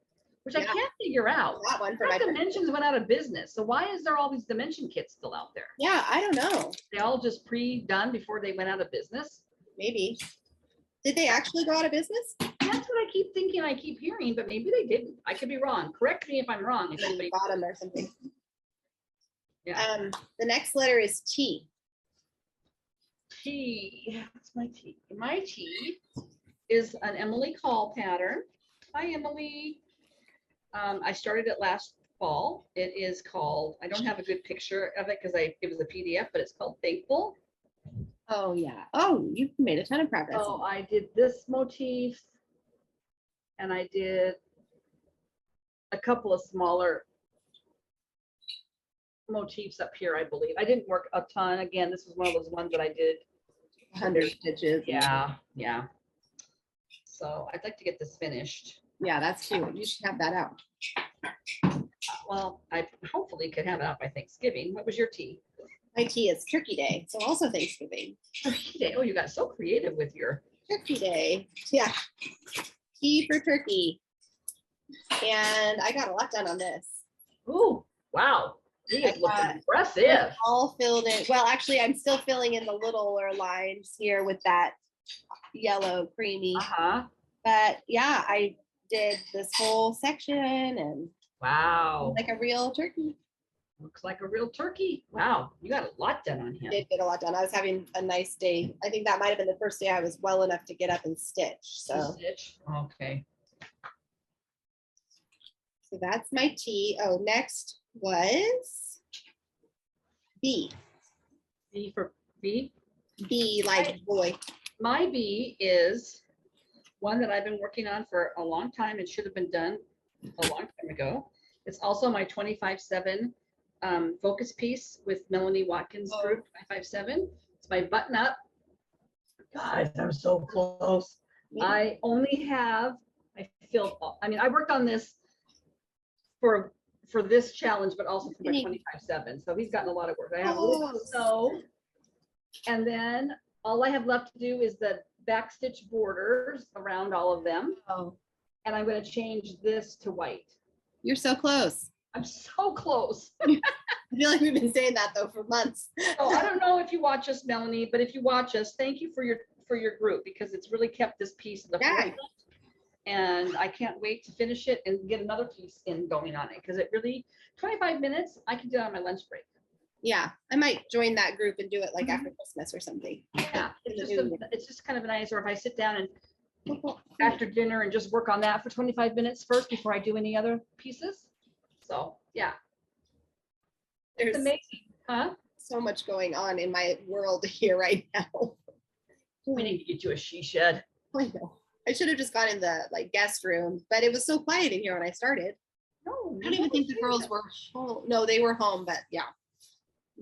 which I Yeah. can't figure out. That one for Our my dimensions went out of business. So why is there all these dimension kits still out there? yeah, I don't know. They all just pre-done before they went out of business? Maybe. Did they actually go out of business? That's what I keep thinking, I keep hearing, but maybe they didn't. I could be wrong. Correct me if I'm wrong. If anybody, Bottom or something. yeah. The next letter is T. T. What's my T? My T is an Emily Call pattern. Hi, Emily. I started it last fall. It is called, I don't have a good picture of it because it was a PDF, but it's called Thankful. Oh yeah. Oh, you've made a ton of progress. So I did this motif, and I did a couple of smaller motifs up here, I believe. I didn't work a ton. Again, this was one of those ones that I did 100 stitches. Yeah, yeah. So I'd like to get this finished. Yeah, that's cute. You should have that out. Well, I hopefully could have it out by Thanksgiving. What was your tea? My tea is Turkey Day, so also Thanksgiving. Turkey Day. Oh, you got so creative with your Turkey Day. Yeah. Tea for turkey. And I got a lot done on this. Ooh, wow. These look impressive. It's all filled in. Well, actually, I'm still filling in the littler lines here with that yellow creamy. But yeah, I did this whole section and wow, like a real turkey. Looks like a real turkey. Wow, you got a lot done on him. I did get a lot done. I was having a nice day. I think that might have been the first day I was well enough to get up and stitch. So okay. So that's my T. Oh, next was B. B for B? B like boy. My B is one that I've been working on for a long time and should have been done a long time ago. It's also my 25/7 focus piece with Melanie Watkins group 557. It's my button up. Guys, I'm so close. Yeah. I only have, I mean, I worked on this for this challenge, but also for my 25/7. So he's gotten a lot of work. I have a little sew, and then all I have left to do is the back stitch borders around all of them. Oh. And I'm going to change this to white. You're so close. I'm so close. I feel like we've been saying that though for months. Oh, I don't know if you watch us, Melanie, but if you watch us, thank you for your group, because it's really kept this piece in the forefront. And I can't wait to finish it and get another piece going on it, because it really 25 minutes I can do it on my lunch break. Yeah, I might join that group and do it like after Christmas or something. Yeah, it's just kind of nice. Or if I sit down and after dinner and just work on that for 25 minutes first before I do any other pieces. So yeah, there's it's amazing, huh? So much going on in my world here right now. We need to get you a she shed. I know. I should have just gone in the guest room, but it was so quiet in here when I started. No, I don't even think the girls were home. No, they were home, but yeah.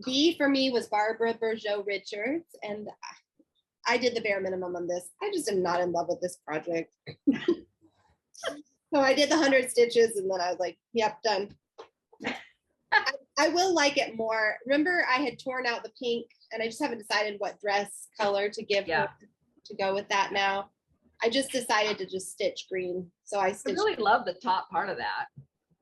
B for me was Barbara Bourgeau Richards, and I did the bare minimum on this. I just am not in love with this project. So I did the 100 stitches, and then I was like, yep, done. I will like it more. Remember, I had torn out the pink, and I just haven't decided what dress color to give her to go with that now. I just decided to just stitch green. So I really love the top part of that.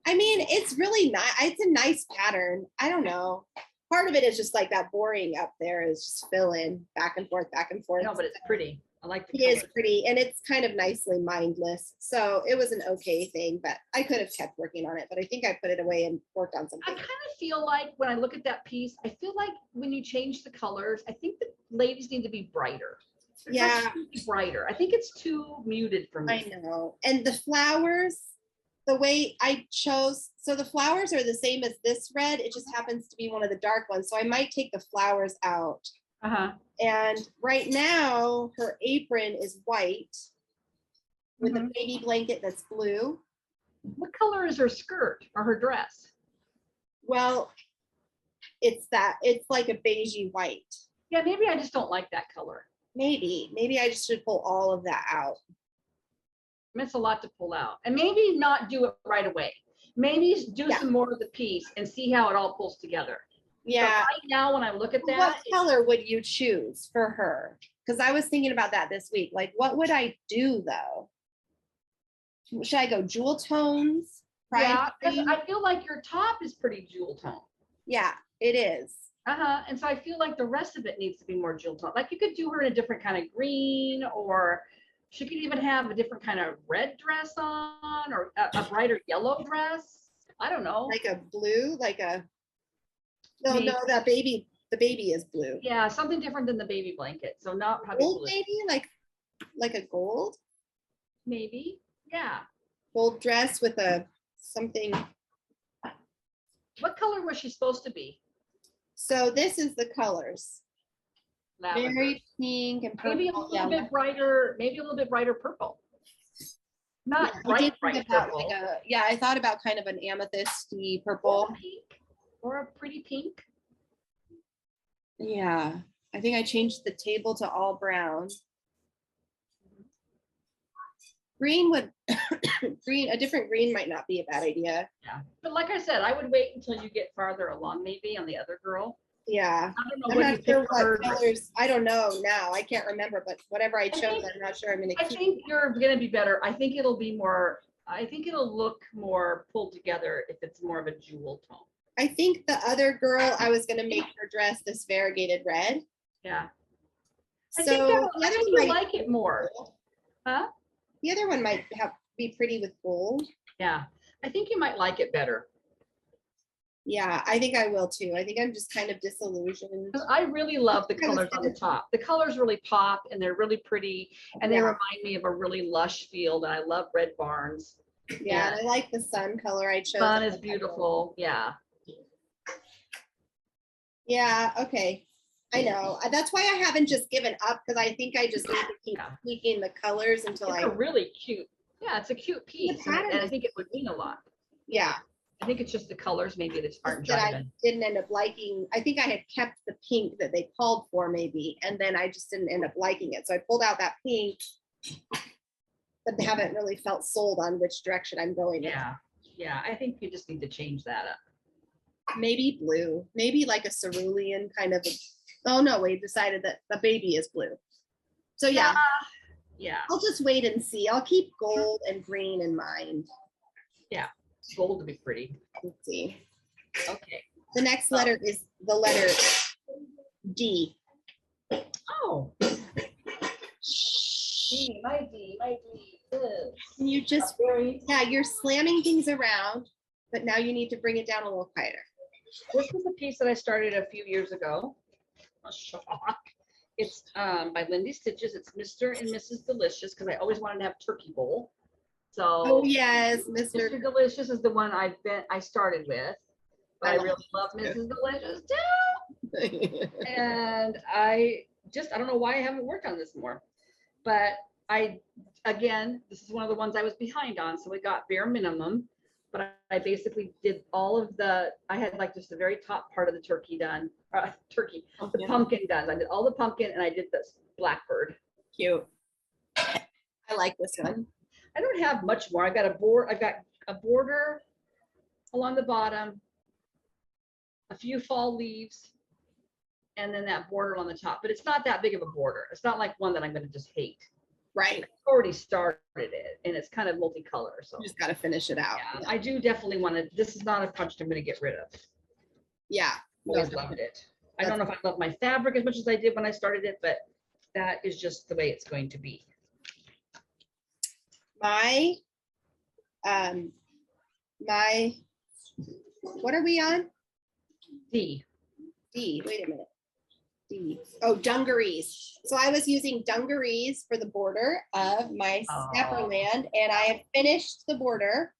I mean, it's really nice. It's a nice pattern. I don't know. Part of it is just like that boring up there is just fill in back and forth, back and forth. No, but it's pretty. I like the color. It is pretty, and it's kind of nicely mindless. So it was an okay thing, but I could have kept working on it, but I think I put it away and worked on something. I kind of feel like when I look at that piece, I feel like when you change the colors, I think the ladies need to be brighter. Yeah. Brighter. I think it's too muted for me. I know. And the flowers, the way I chose, so the flowers are the same as this red. It just happens to be one of the dark ones. So I might take the flowers out. And right now her apron is white with a baby blanket that's blue. What color is her skirt or her dress? Well, it's like a beigey white. Yeah, maybe I just don't like that color. Maybe I just should pull all of that out. It's a lot to pull out, and maybe not do it right away. Maybe do some more of the piece and see how it all pulls together. Yeah. But right now, when I look at that, what color would you choose for her? Because I was thinking about that this week. Like, what would I do though? Should I go jewel tones? Yeah, because I feel like your top is pretty jewel tone. Yeah, it is. And so I feel like the rest of it needs to be more jewel tone. Like you could do her in a different kind of green, or she could even have a different kind of red dress on, or a brighter yellow dress. I don't know. Like a blue, like a no, the baby is blue. Yeah, something different than the baby blanket. So not probably gold, blue. maybe like a gold. Maybe, yeah. Gold dress with a something. What color was she supposed to be? So this is the colors. Lavender. Very pink and purple. Maybe a little bit brighter. Maybe a little bit brighter purple. Not bright purple. I thought about kind of an amethysty purple. Pink. or a pretty pink. Yeah, I think I changed the table to all brown. Green would, green, a different green might not be a bad idea. Yeah, but like I said, I would wait until you get farther along, maybe on the other girl. Yeah, I don't know I'm what you not sure picked for what her. colors, I don't know now, I can't remember, but whatever I chose, think- I'm not sure I'm gonna I keep. think you're gonna be better. I think it'll be more, I think it'll look more pulled together if it's more of a jewel tone. I think the other girl, I was gonna make her dress this variegated red. Yeah. I So think the I other think one you might, like it more. Huh? the other one might be pretty with gold. Yeah. I think you might like it better. Yeah, I think I will too. I think I'm just kind of disillusioned. 'Cause I really love the colors on the top. The colors really pop and they're really pretty and they Yeah. remind me of a really lush field. And I love red barns. Yeah, and I like the sun color I chose. Sun is beautiful. Yeah. Yeah, okay. I know. That's why I haven't just given up, because I think I just need to keep Yeah. tweaking the colors until It's a really cute. Yeah, it's a cute piece. And pattern I is- think it would mean a lot. yeah. I think it's just the colors maybe that aren't That I jiving. didn't end up liking. I think I had kept the pink that they called for maybe, and then I just didn't end up liking it. So I pulled out that pink, but haven't really felt sold on which direction I'm going in. Yeah. Yeah. I think you just need to change that up. Maybe blue, maybe like a cerulean kind of. Oh no, we decided that the baby is blue. So yeah, Yeah. I'll just wait and see. I'll keep gold and green in mind. Gold to be pretty. Let's see. Okay. The next letter is the letter D. Oh. D, my D is Can you just, very. yeah, you're slamming things around, but now you need to bring it down a little quieter. This was a piece that I started a few years ago. A shock. It's by Lindy Stitches. It's Mr. and Mrs. Delicious because I always wanted to have turkey bowl. So Oh yes, Mr. Mr. Delicious is the one I started with. But I I love really love it. Mrs. Delicious too. And I don't know why I haven't worked on this more. But again, this is one of the ones I was behind on. So we got bare minimum. But I basically did all of I had like just the very top part of the turkey done. The pumpkin done. I did all the pumpkin and I did this blackbird. Cute. I like this one. I don't have much more. I've got a border along the bottom, a few fall leaves, and then that border on the top. But it's not that big of a border. It's not like one that I'm going to just hate. Right. I've already started it, and it's kind of multicolor. So You just got to finish it out. yeah, I do definitely want to. This is not a project I'm going to get rid of. Yeah. Always loved it. I don't know if I love my fabric as much as I did when I started it, but that is just the way it's going to be. My, what are we on? D. D, wait a minute. D. Oh, dungarees. So I was using dungarees for the border of my snapper land, and I have finished the border.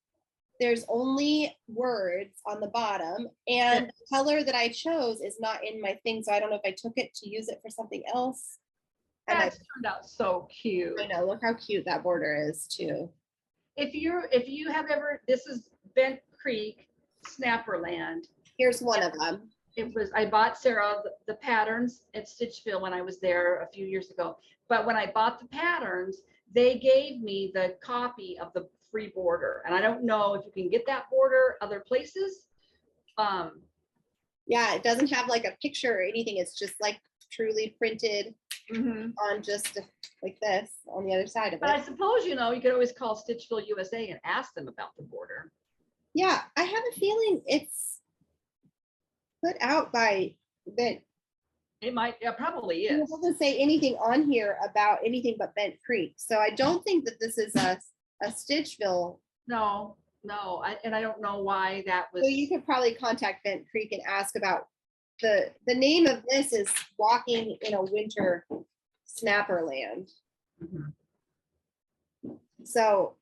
There's only words on the bottom, and the color that I chose is not in my thing, so I don't know if I took it to use it for something else. And That turned out so cute. I know, look how cute that border is too. If you have ever, this is Bent Creek Snapperland. Here's one of them. I bought Sarah the patterns at Stitchville when I was there a few years ago. But when I bought the patterns, they gave me the copy of the free border. And I don't know if you can get that border other places. Yeah, it doesn't have like a picture or anything. It's just like truly printed Mhm. on just like this on the other side of But I it. suppose, you could always call Stitchville USA and ask them about the border. Yeah, I have a feeling it's put out by that. It probably It is. doesn't say anything on here about anything but Bent Creek. So I don't think that this is a Stitchville. No, and I don't know why that was. So you could probably contact Bent Creek and ask about the name of this is Walking in a Winter Snapperland. Mhm. So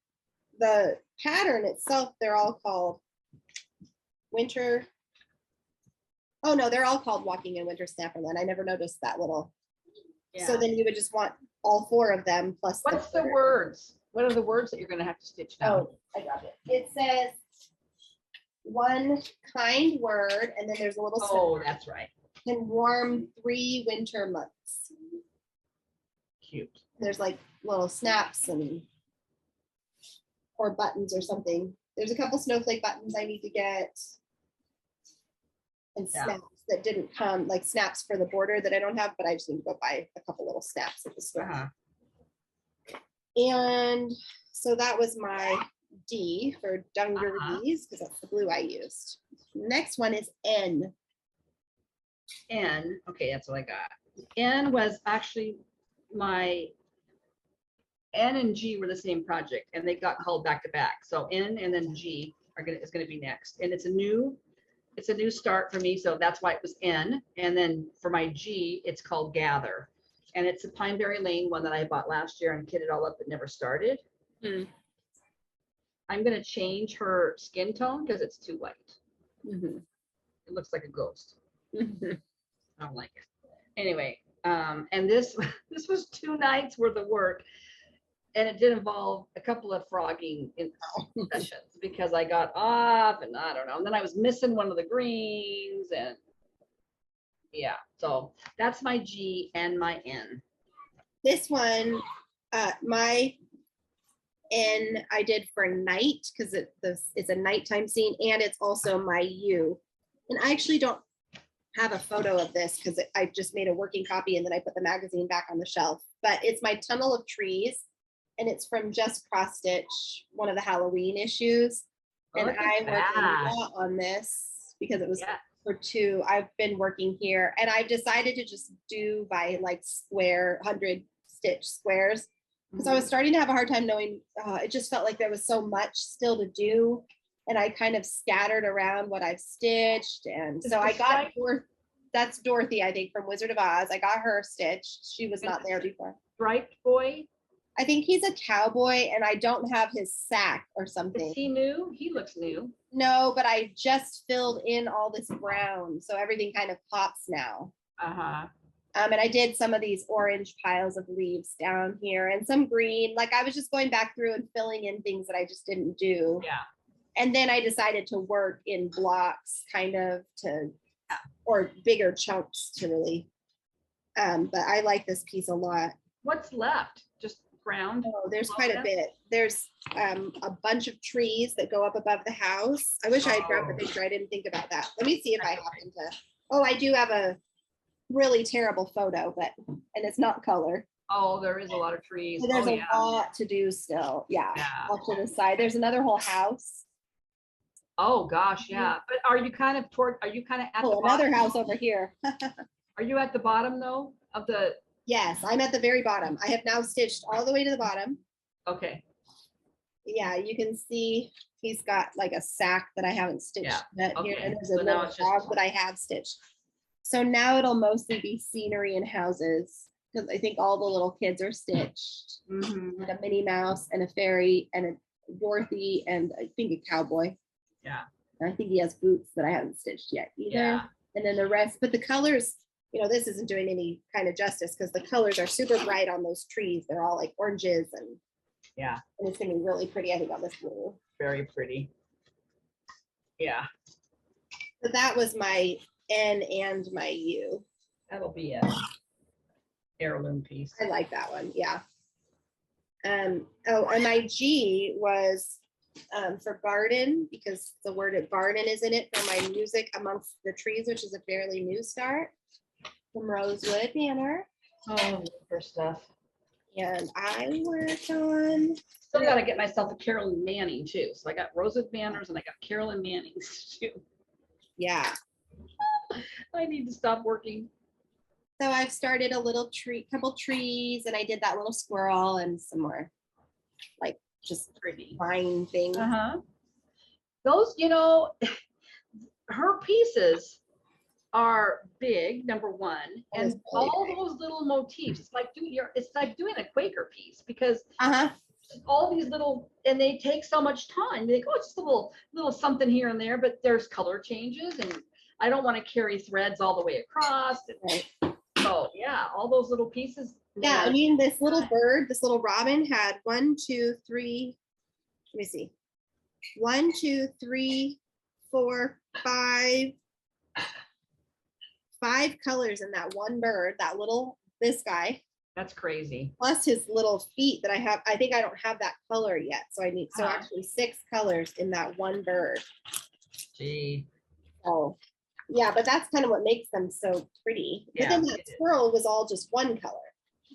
the pattern itself, they're all called winter. Oh no, they're all called Walking in Winter Snapperland. I never noticed that little. So Yeah. then you would just want all four of them plus. What's the border. words? What are the words that you're going to have to stitch now? Oh, I got it. It says one kind word, and then there's a little Oh, that's right. can warm 3 winter months. Cute. There's like little snaps and or buttons or something. There's a couple snowflake buttons I need to get. And snaps that didn't come, like snaps for the border that I don't have, but I just need to go buy a couple little snaps at the store. And so that was my D for dungarees, because that's the blue I used. Next one is N. N, okay, that's what I got. N was actually my N and G were the same project, and they got called back to back. So N and then G is gonna be next, and it's a new start for me, so that's why it was N. And then for my G, it's called Gather, and it's a Pineberry Lane one that I bought last year and kitted all up but never started. I'm gonna change her skin tone because it's too white. It looks like a ghost. I don't like it. Anyway, and this was 2 nights worth of work, and it did involve a couple of frogging in sessions because I got off and I don't know. And then I was missing one of the greens, and yeah, so that's my G and my N. This one, my N I did for night because it's a nighttime scene, and it's also my U. And I actually don't have a photo of this because I just made a working copy and then I put the magazine back on the shelf. But it's my tunnel of trees, and it's from Just Cross Stitch, one of the Halloween issues. And I worked a lot on this because it was for 2. I've been working here, and I've decided to just do by like 100 stitch squares, because I was starting to have a hard time knowing. It just felt like there was so much still to do, and I kind of scattered around what I've stitched. And so I got that's Dorothy, I think, from Wizard of Oz. I got her stitched. She was not there before. Striped boy. I think he's a cowboy, and I don't have his sack or something. Is he new? He looks new. No, but I just filled in all this brown, so everything kind of pops now. And I did some of these orange piles of leaves down here and some green. Like I was just going back through and filling in things that I just didn't do. Yeah. And then I decided to work in blocks, kind of or bigger chunks to really. But I like this piece a lot. What's left? Just ground? Oh, there's quite a bit. There's a bunch of trees that go up above the house. I wish I had grabbed the picture. I didn't think about that. Let me see if I happen to. Oh, I do have a really terrible photo, and it's not color. Oh, there is a lot of trees. So there's a lot to do still. Yeah. Off to the side. There's another whole house. Oh gosh, yeah. But are you kind of at the bottom? Another house over here. Are you at the bottom though of the? Yes, I'm at the very bottom. I have now stitched all the way to the bottom. Okay. Yeah, you can see he's got like a sack that I haven't stitched yet here, and there's a little dog that I have stitched. So now it'll mostly be scenery and houses, because I think all the little kids are stitched. And a Minnie Mouse and a fairy and a Dorothy and I think a cowboy. Yeah. And I think he has boots that I haven't stitched yet either. Yeah. And then the rest, but the colors, this isn't doing any kind of justice because the colors are super bright on those trees. They're all like oranges and it's gonna be really pretty, I think, on this blue. Very pretty. Yeah. So that was my N and my U. That'll be a heirloom piece. I like that one. Yeah. And my G was for garden, because the word garden is in it, for my music amongst the trees, which is a fairly new start from Rosewood Manor. Oh, for stuff. And I worked on. Still got to get myself a Carolyn Manning too. So I got Rosewood Manners and I got Carolyn Mannings too. Yeah. I need to stop working. So I've started a little couple trees, and I did that little squirrel and some more like just pretty fine things. Those, her pieces are big, number one, and all those little motifs. It's like doing a Quaker piece, because all these little, and they take so much time. They go, it's just a little something here and there, but there's color changes, and I don't want to carry threads all the way across. Right. So yeah, all those little pieces. Yeah, I mean, this little bird, this little robin had 1, 2, 3. Let me see. 1, 2, 3, 4, 5 colors in that one bird, this guy, That's crazy. plus his little feet that I have. I think I don't have that color yet. So I need, Uh-huh. actually 6 colors in that one bird. Gee. Oh, yeah, but that's kind of what makes them so pretty. But then Yeah, that it is. squirrel was all just one color.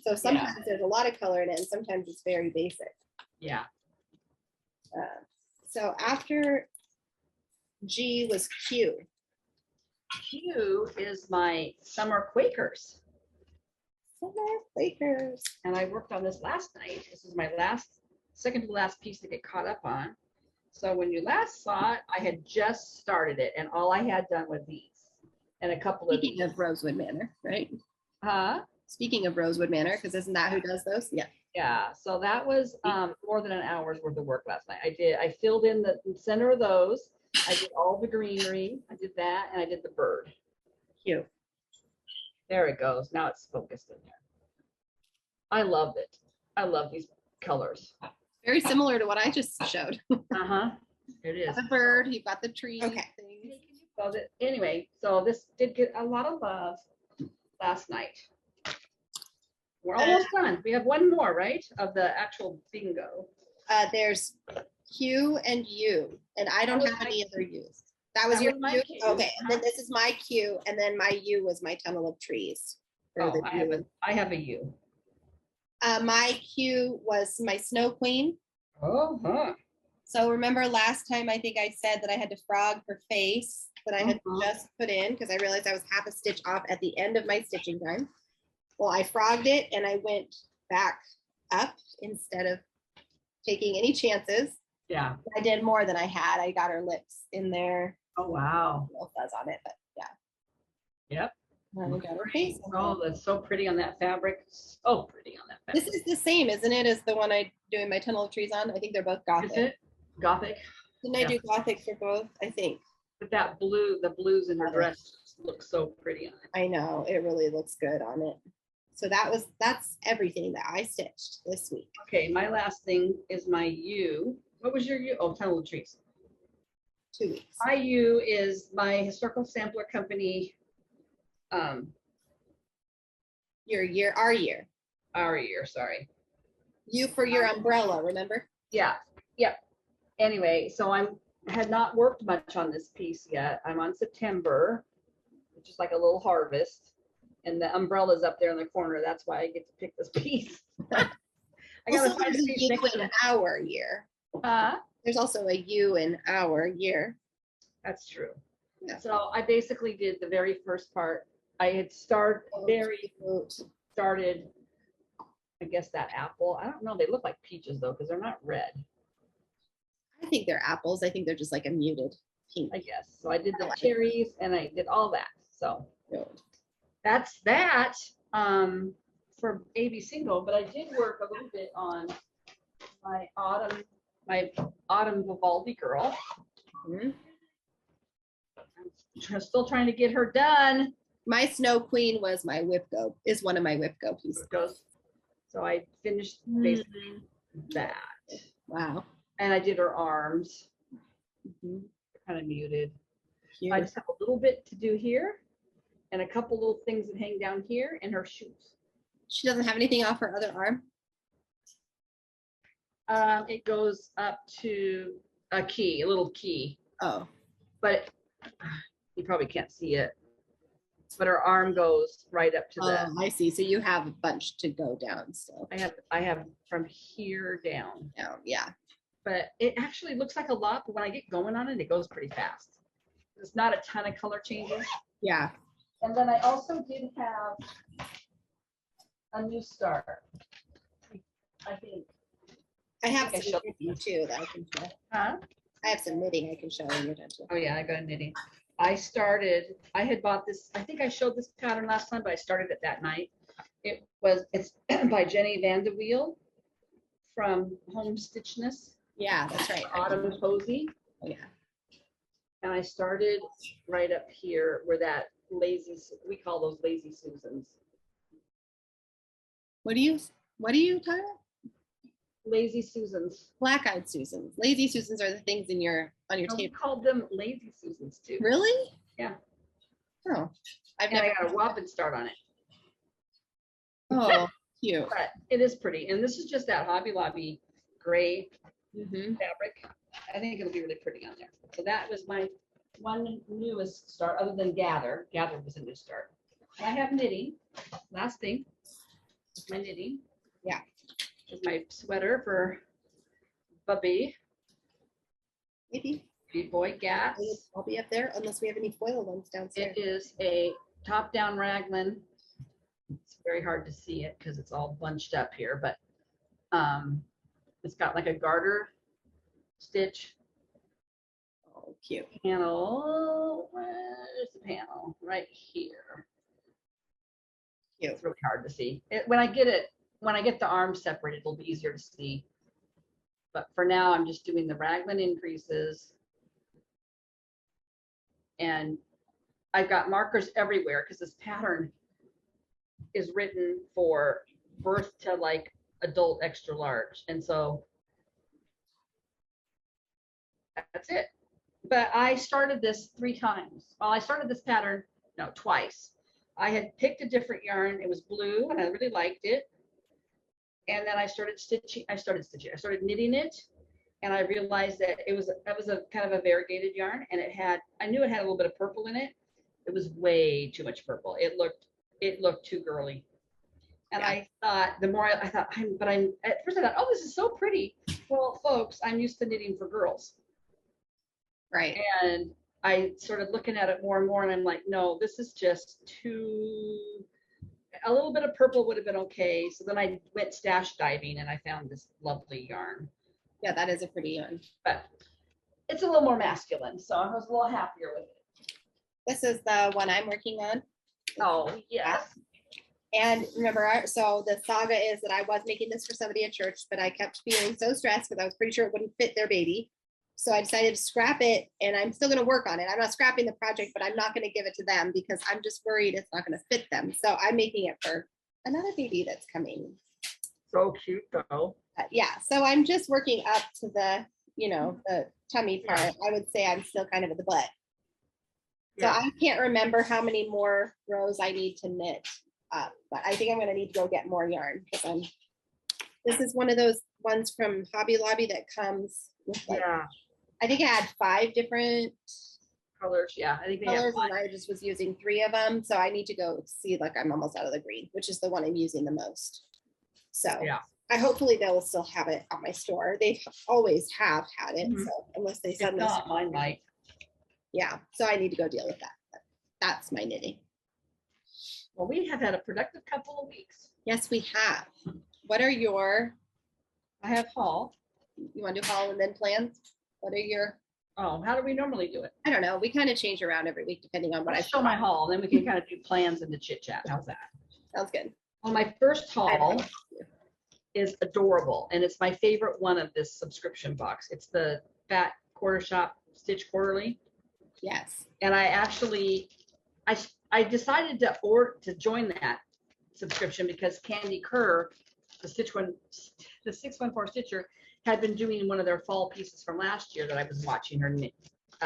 So sometimes there's a lot of color in it and sometimes it's very basic. Yeah. So after G was Q. Q is my summer Quakers. Summer Quakers. And I worked on this last night. This is my second to last piece to get caught up on. So when you last saw it, I had just started it and all I had done was these and a couple of Speaking of Rosewood Manor, right? Speaking of Rosewood Manor, because isn't that who does those? Yeah. Yeah, so that was more than an hour's worth of work last night. I filled in the center of those. I did all the greenery. I did that and I did the bird. Cute. There it goes. Now it's focused in there. I love it. I love these colors. Very similar to what I just showed. It is. The bird, you've got the tree. Okay. So anyway, so this did get a lot of love last night. We're almost done. We have one more, right? Of the actual bingo. There's Q and U, and I don't have any other U's. That was your my Q? Q. Okay, and then this is my Q, and then my U was my tunnel of trees. Oh, I have a U. My Q was my Snow Queen. Oh, So remember last time I think I said that I had to frog her face that I had just put in because I realized I was half a stitch off at the end of my stitching time. Well, I frogged it and I went back up instead of taking any chances. Yeah. I did more than I had. I got her lips in there. Oh, wow. No fuzz on it, but yeah. Yep. And I got her face. Oh, that's so pretty on that fabric. So pretty on that fabric. This is the same, isn't it, as the one I doing my tunnel of trees on? I think they're both gothic. Is it? Gothic? Didn't I do gothic for both? I think. But that blue, the blues in her dress look so pretty on it. I know, it really looks good on it. So that's everything that I stitched this week. Okay, my last thing is my U. What was your U? Oh, tunnel of trees. 2 weeks. My U is my historical sampler company. Your year, our year. Our year, sorry. You for your umbrella, remember? Yeah, yep. Anyway, so had not worked much on this piece yet. I'm on September, which is like a little harvest. And the umbrella's up there in the corner. That's why I get to pick this piece. I gotta find a piece next to our year. There's also a U in our year. That's true. Yeah. So I basically did the very first part. I had started, I guess that apple. I don't know. They look like peaches though, because they're not red. I think they're apples. I think they're just like a muted pink. I guess. So I did the cherries and I did all that. So good. That's that for ABCingo, but I did work a little bit on my autumn Vivaldi girl. I'm still trying to get her done. My Snow Queen was my Whipco, is one of my Whipco pieces. So I finished basically that. Wow. And I did her arms. Kind of muted. Cute. I just have a little bit to do here and a couple little things that hang down here and her shoes. She doesn't have anything off her other arm? It goes up to a little key. Oh. But you probably can't see it. But her arm goes right up to that. I see. So you have a bunch to go down. So I have from here down. Oh, yeah. But it actually looks like a lot, but when I get going on it, it goes pretty fast. There's not a ton of color changes. Yeah. And then I also did have a new start. I think. I have some knitting too that I can show. Huh? I have some knitting I can show when you're done too. Oh yeah, I got knitting. I had bought this, I think I showed this pattern last time, but I started it that night. It's by Jenny Van de Wiel from Home Stitchness. Yeah, that's right. Autumn Cozy. Oh yeah. And I started right up here where that we call those lazy Susans. What do you talking about? Lazy Susans. Black-eyed Susans. Lazy Susans are the things in your on your We table. called them Lazy Susans too. Really? Yeah. Oh, I've And I never. got a Whopping start on it. Oh, cute. But it is pretty. And this is just that Hobby Lobby gray Mm-hmm. fabric. I think it'll be really pretty on there. So that was my one newest start, other than Gather. Gather was a new start. And I have knitting. Last thing is my knitting. Yeah. Is my sweater for Bubby, Maybe Big Boy Gas. I'll be up there unless we have any foil ones downstairs. It is a top-down raglan. It's very hard to see it because it's all bunched up here, but it's got like a garter stitch Oh, cute. panel. Where's the panel? Right here. Cute. It's really hard to see. When I get the arms separated, it'll be easier to see. But for now, I'm just doing the raglan increases. And I've got markers everywhere because this pattern is written for birth to like adult extra large. And so that's it. But I started this 3 times. Well, I started this pattern, no, twice. I had picked a different yarn. It was blue and I really liked it. And then I started knitting it. And I realized that that was a kind of a variegated yarn, and I knew it had a little bit of purple in it. It was way too much purple. It looked too girly. And yeah. I thought, at first I thought, oh, this is so pretty. Well, folks, I'm used to knitting for girls. Right. And I started looking at it more and more, and I'm like, no, this is just a little bit of purple would have been okay. So then I went stash diving and I found this lovely yarn. Yeah, that is a pretty yarn. But it's a little more masculine, so I was a little happier with it. This is the one I'm working on. Oh, yes. And remember, so the saga is that I was making this for somebody at church, but I kept feeling so stressed because I was pretty sure it wouldn't fit their baby. So I decided to scrap it, and I'm still going to work on it. I'm not scrapping the project, but I'm not going to give it to them because I'm just worried it's not going to fit them. So I'm making it for another baby that's coming. So cute, though. Yeah, so I'm just working up to the, the tummy part. I would say I'm still kind of at the butt. So I can't remember how many more rows I need to knit up, but I think I'm going to need to go get more yarn because this is one of those ones from Hobby Lobby that comes with I think I had 5 different colors. Yeah, I think they colors, have 5. and I just was using 3 of them. So I need to go see, like, I'm almost out of the green, which is the one I'm using the most. So yeah. Hopefully they will still have it at my store. They always have had it. Mm-hmm. So unless they suddenly not, mine might. Yeah. So I need to go deal with that. But that's my knitting. Well, we have had a productive couple of weeks. Yes, we have. What are your? I have haul. You want to do haul and then plans? What are your? Oh, how do we normally do it? I don't know. We kind of change around every week depending on what I show my haul. Then we can kind of do plans and the chit chat. How's that? Sounds good. Well, my first haul is adorable, and it's my favorite one of this subscription box. It's the Fat Quarter Shop Stitch Quarterly. Yes. And I actually, I decided to join that subscription because Candy Kerr, the 614 Stitcher, had been doing one of their fall pieces from last year that I was watching her knit,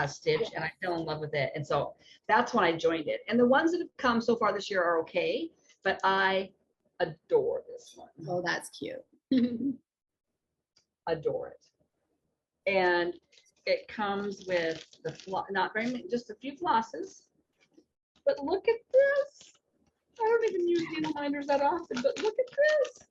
stitch, and I fell in love with it. And so that's when I joined it. And the ones that have come so far this year are okay, but I adore this one. Oh, that's cute. Adore it. And it comes with not very many, just a few flosses. But look at this. I don't even use needle minders that often, but look at this.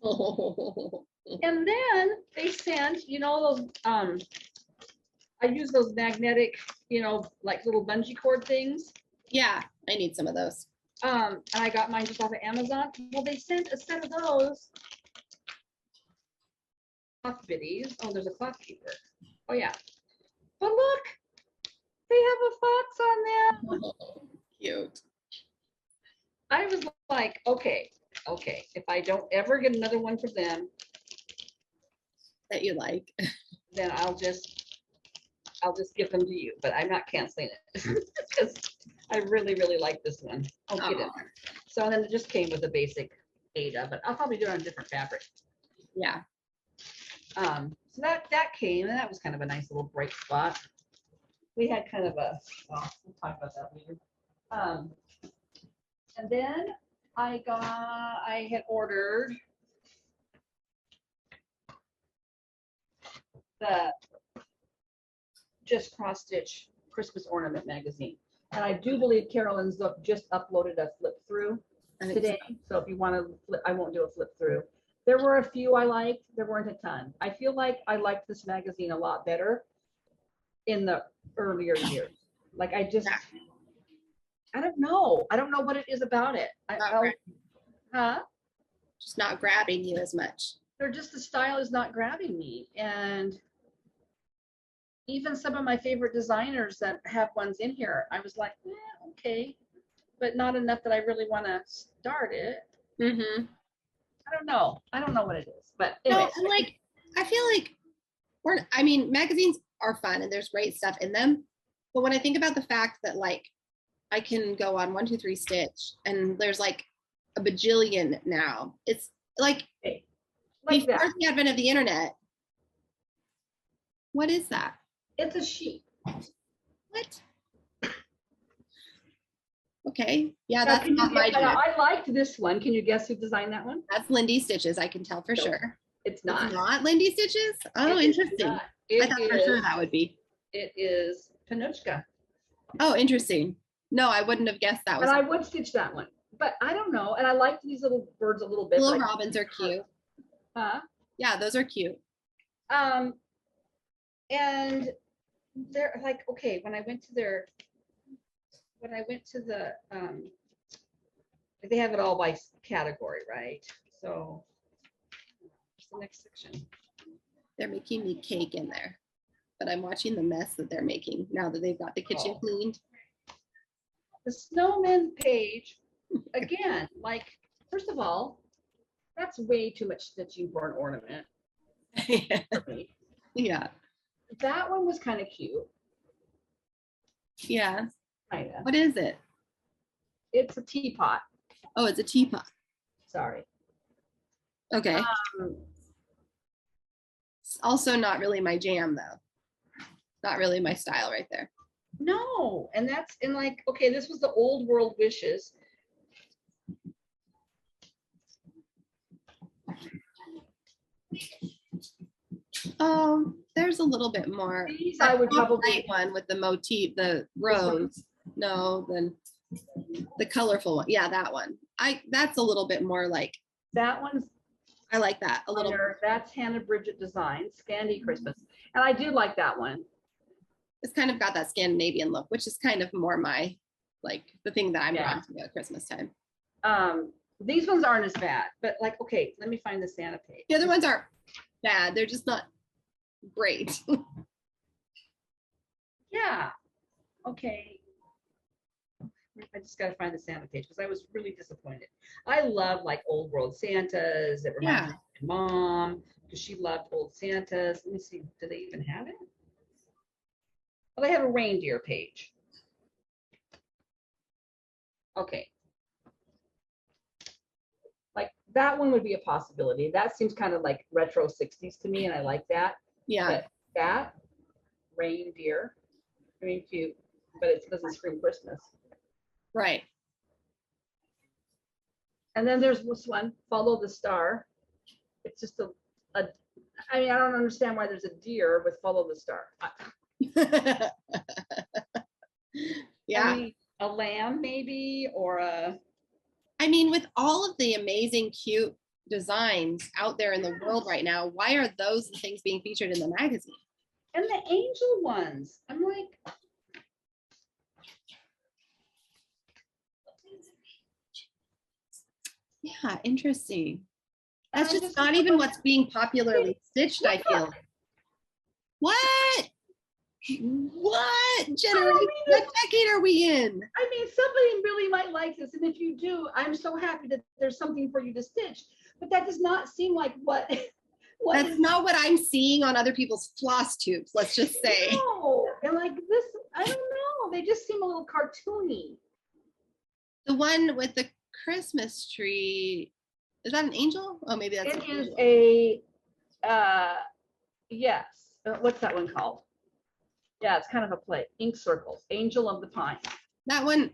Oh. And then they sent, those I use those magnetic, like little bungee cord things. Yeah, I need some of those. And I got mine just off of Amazon. Well, they sent a set of those cloth biddies. Oh, there's a cloth keeper. Oh yeah. But look, they have a fox on them. Oh, cute. I was like, okay, if I don't ever get another one from them that you like, then I'll just give them to you, but I'm not canceling it because I really, really like this one. I'll get it. So then it just came with a basic Ada, but I'll probably do it on a different fabric. Yeah. So that came, and that was kind of a nice little bright spot. We had kind of a, well, we'll talk about that later. And then I had ordered the Just Cross Stitch Christmas Ornament magazine. And I do believe Carolyn's just uploaded a flip through today. So if you want to flip, I won't do a flip through. There were a few I liked. There weren't a ton. I feel like I liked this magazine a lot better in the earlier years. Like I don't know. I don't know what it is about it. Just not grabbing you as much. They're just, the style is not grabbing me. And even some of my favorite designers that have ones in here, I was like, okay, but not enough that I really want to start it. Mm-hmm. I don't know. I don't know what it is, but anyway. No, like I feel like magazines are fun and there's great stuff in them. But when I think about the fact that like I can go on 1-2-3 Stitch and there's like a bajillion now, it's like before that. the advent of the internet. What is that? It's a sheep. What? Okay. Yeah, that's not my jam. I liked this one. Can you guess who designed that one? That's Lindy Stitches, I can tell for sure. It's not. It's not Lindy Stitches? Oh, interesting. I thought for sure that would be. It is Panuchka. Oh, interesting. No, I wouldn't have guessed that was. But I would stitch that one. But I don't know. And I liked these little birds a little bit. Little robins are cute. Huh? Yeah, those are cute. And they're like, okay, when I went to the they have it all by category, right? So what's the next section? They're making me cake in there, but I'm watching the mess that they're making now that they've got the kitchen cleaned. The snowman page, again, like, first of all, that's way too much stitching for an ornament. Yeah. That one was kind of cute. Yeah. Kinda. What is it? It's a teapot. Oh, it's a teapot. Sorry. Okay. It's also not really my jam though. Not really my style right there. No, and that's in like, okay, this was the old world wishes. There's a little bit more. These I would probably one with the motif, the rose. No, then the colorful one. Yeah, that one. That's a little bit more like. That one's. I like that a little. That's Hannah Bridget Designs, Scandi Christmas, and I do like that one. It's kind of got that Scandinavian look, which is kind of more my, like the thing that I'm drawn to at Christmas time. These ones aren't as bad, but like, okay, let me find the Santa page. The other ones aren't bad. They're just not great. Yeah. Okay. I just got to find the Santa page because I was really disappointed. I love like old world Santas. It reminds me of my mom because she loved old Santas. Let me see. Do they even have it? Well, they have a reindeer page. Okay. Like that one would be a possibility. That seems kind of like retro 60s to me, and I like that. Yeah. But that reindeer, I mean, cute, but it doesn't scream Christmas. Right. And then there's this one, Follow the Star. It's just I mean, I don't understand why there's a deer with Follow the Star. Yeah. I mean, a lamb maybe, or a. I mean, with all of the amazing, cute designs out there in the world right now, why are those the things being featured in the magazine? And the angel ones. I'm like. Yeah, interesting. That's just not even what's being popularly stitched, I feel. What? What generation, what decade are we in? I mean, somebody really might like this. And if you do, I'm so happy that there's something for you to stitch. But that does not seem like what That's not what I'm seeing on other people's floss tubes, let's just say. No, and like this, I don't know. They just seem a little cartoony. The one with the Christmas tree, is that an angel? Oh, maybe that's it is a Yes. What's that one called? Yeah, it's kind of a play. Ink Circles, Angel of the Pine. That one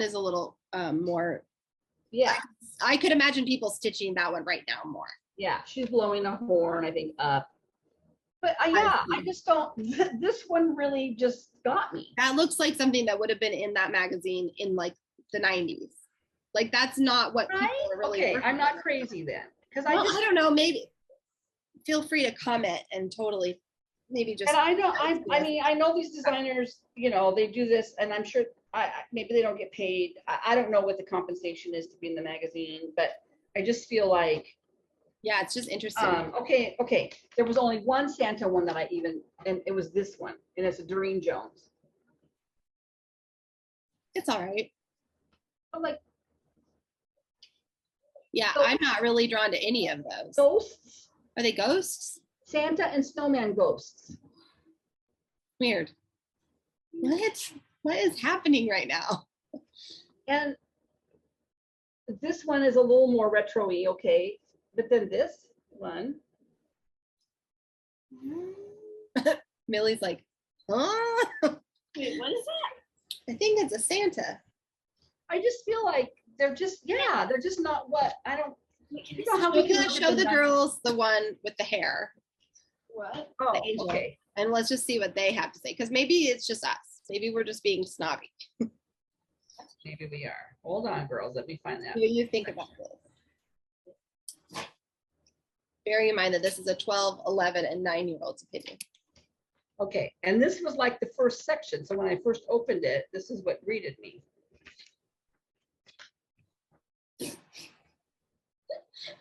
is a little more. Yeah. I could imagine people stitching that one right now more. Yeah, she's blowing a horn, I think, up. But yeah, I just don't, this one really just got me. That looks like something that would have been in that magazine in like the 90s. Like that's not what people are really. Okay, I'm not crazy then. Because I don't know, maybe feel free to comment and totally maybe just. And I mean, I know these designers, you know, they do this and I'm sure maybe they don't get paid. I don't know what the compensation is to be in the magazine, but I just feel like. Yeah, it's just interesting. Okay. There was only one Santa one that and it was this one, and it's a Doreen Jones. It's all right. I'm like, yeah, so, I'm not really drawn to any of those. Ghosts? Are they ghosts? Santa and snowman ghosts. Weird. What is happening right now? And this one is a little more retro-y, okay. But then this one. Millie's like, huh? Wait, what is that? I think it's a Santa. I just feel like they're just not what I don't. You know how we can show the girls the one with the hair. What? Oh, okay. And let's just see what they have to say, because maybe it's just us. Maybe we're just being snobby. Maybe we are. Hold on, girls. Let me find that. What do you think about this? Bearing in mind that this is a 12, 11, and 9-year-old's opinion. Okay, and this was like the first section. So when I first opened it, this is what greeted me.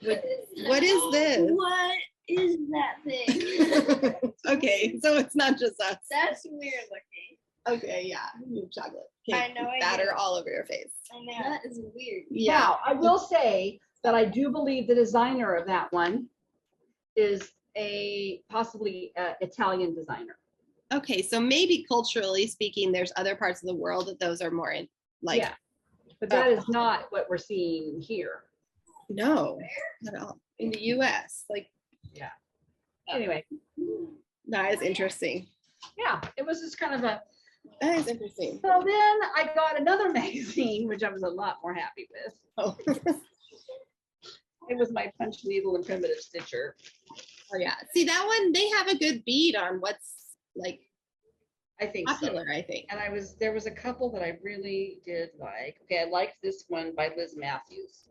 What is this? What is that thing? Okay, so it's not just us. That's weird looking. Okay, yeah, you have chocolate I cake know. Batter all over your face. I know. That is weird. Yeah. Now, I will say that I do believe the designer of that one is possibly Italian designer. Okay, so maybe culturally speaking, there's other parts of the world that those are more in, like. Yeah, but that is not what we're seeing here. No, not at all. In the U.S., like. Yeah. Anyway. That is interesting. Yeah, it was just kind of a. That is interesting. So then I got another magazine, which I was a lot more happy with. Oh. It was my punch needle and primitive stitcher. Oh yeah. See that one, they have a good bead on what's like I think popular, so. I think. And there was a couple that I really did like. Okay, I liked this one by Liz Matthews.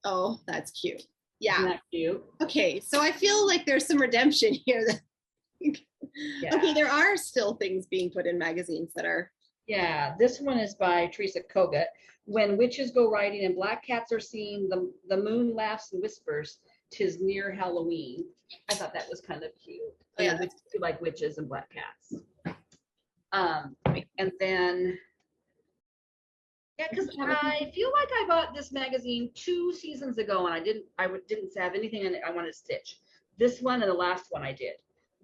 Oh, that's cute. Yeah. Isn't that cute? Okay, so I feel like there's some redemption here. Yeah. Okay, there are still things being put in magazines that are. Yeah, this one is by Teresa Kogut. When witches go riding and black cats are seen, the moon laughs and whispers, 'tis near Halloween. I thought that was kind of cute. Oh, yeah, I like witches and black cats. And then, yeah, because I feel like I bought this magazine 2 seasons ago and I didn't have anything in it I wanted to stitch. This one and the last one I did.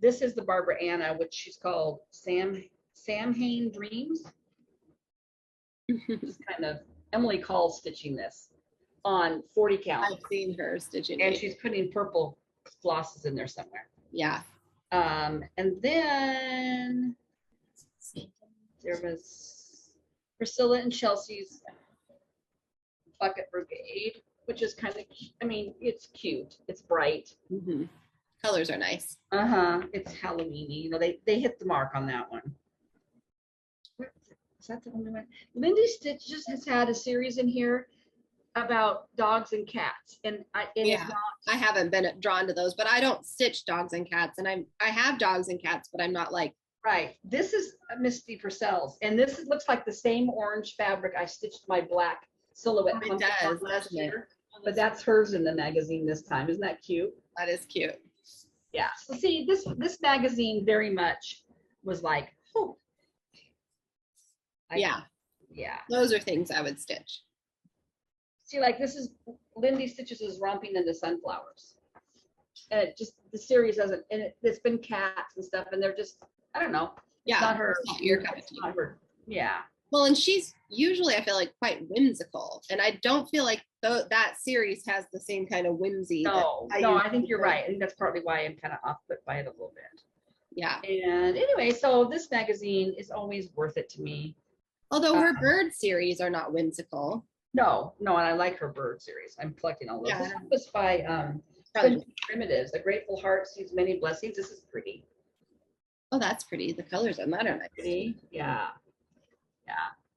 This is the Barbara Anna, which she's called Samhain Dreams. It's kind of Emily Call's stitching this on 40 count. I've seen her stitching. And she's putting purple flosses in there somewhere. Yeah. And then there was Priscilla and Chelsea's Bucket Brigade, which is kind of, I mean, it's cute. It's bright. Mm-hmm. Colors are nice. It's Halloween-y. You know, they hit the mark on that one. Is that the only one? Lindy Stitches has had a series in here about dogs and cats, and yeah, I haven't been drawn to those, but I don't stitch dogs and cats, and I have dogs and cats, but I'm not like. Right. This is Misty Purcell's, and this looks like the same orange fabric I stitched my black silhouette. It does, doesn't it? But that's hers in the magazine this time. Isn't that cute? That is cute. Yeah. So see, this magazine very much was like, oh. Yeah. Yeah. Those are things I would stitch. See, like this is Lindy Stitches is romping into sunflowers. And it just, the series doesn't, and it's been cats and stuff, and they're just, I don't know. Yeah. Not her. Not your cup of tea. Not her. Yeah. Well, and she's usually, I feel like, quite whimsical, and I don't feel like that series has the same kind of whimsy. No, I think you're right. I think that's partly why I'm kind of off put by it a little bit. Yeah. And anyway, so this magazine is always worth it to me. Although her bird series are not whimsical. No, and I like her bird series. I'm collecting all those. Yeah. This one was by Primitives. A Grateful Heart Sees Many Blessings. This is pretty. Oh, that's pretty. The colors on that are nice. Pretty. Yeah.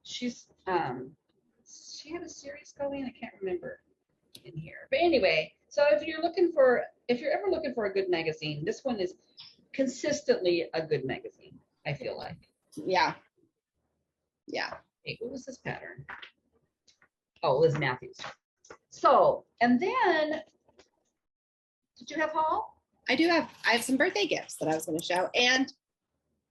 She's she had a series going. I can't remember in here. But anyway, so if you're ever looking for a good magazine, this one is consistently a good magazine, I feel like. Yeah. Hey, what was this pattern? Oh, Liz Matthews. So, and then, did you have haul? I have some birthday gifts that I was going to show. And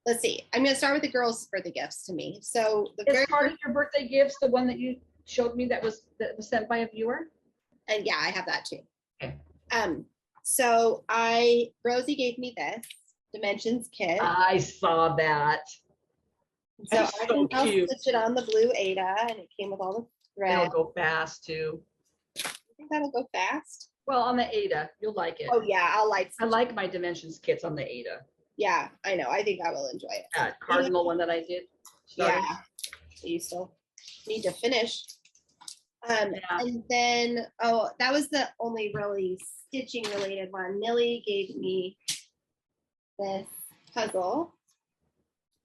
let's see, I'm going to start with the girls' birthday gifts to me. So Is part of your birthday gifts the one that you showed me that was sent by a viewer? And yeah, I have that too. Okay. So Rosie gave me this Dimensions kit. I saw that. So That's I so think I'll cute. stitch it on the blue Ada, and it came with all the thread. It'll go fast too. I think that'll go fast. Well, on the Ada, you'll like it. Oh yeah, I like my Dimensions kits on the Ada. Yeah, I know. I think I will enjoy it. That cardinal one that I did. Yeah. You still need to finish. And then, that was the only really stitching related one. Millie gave me this puzzle.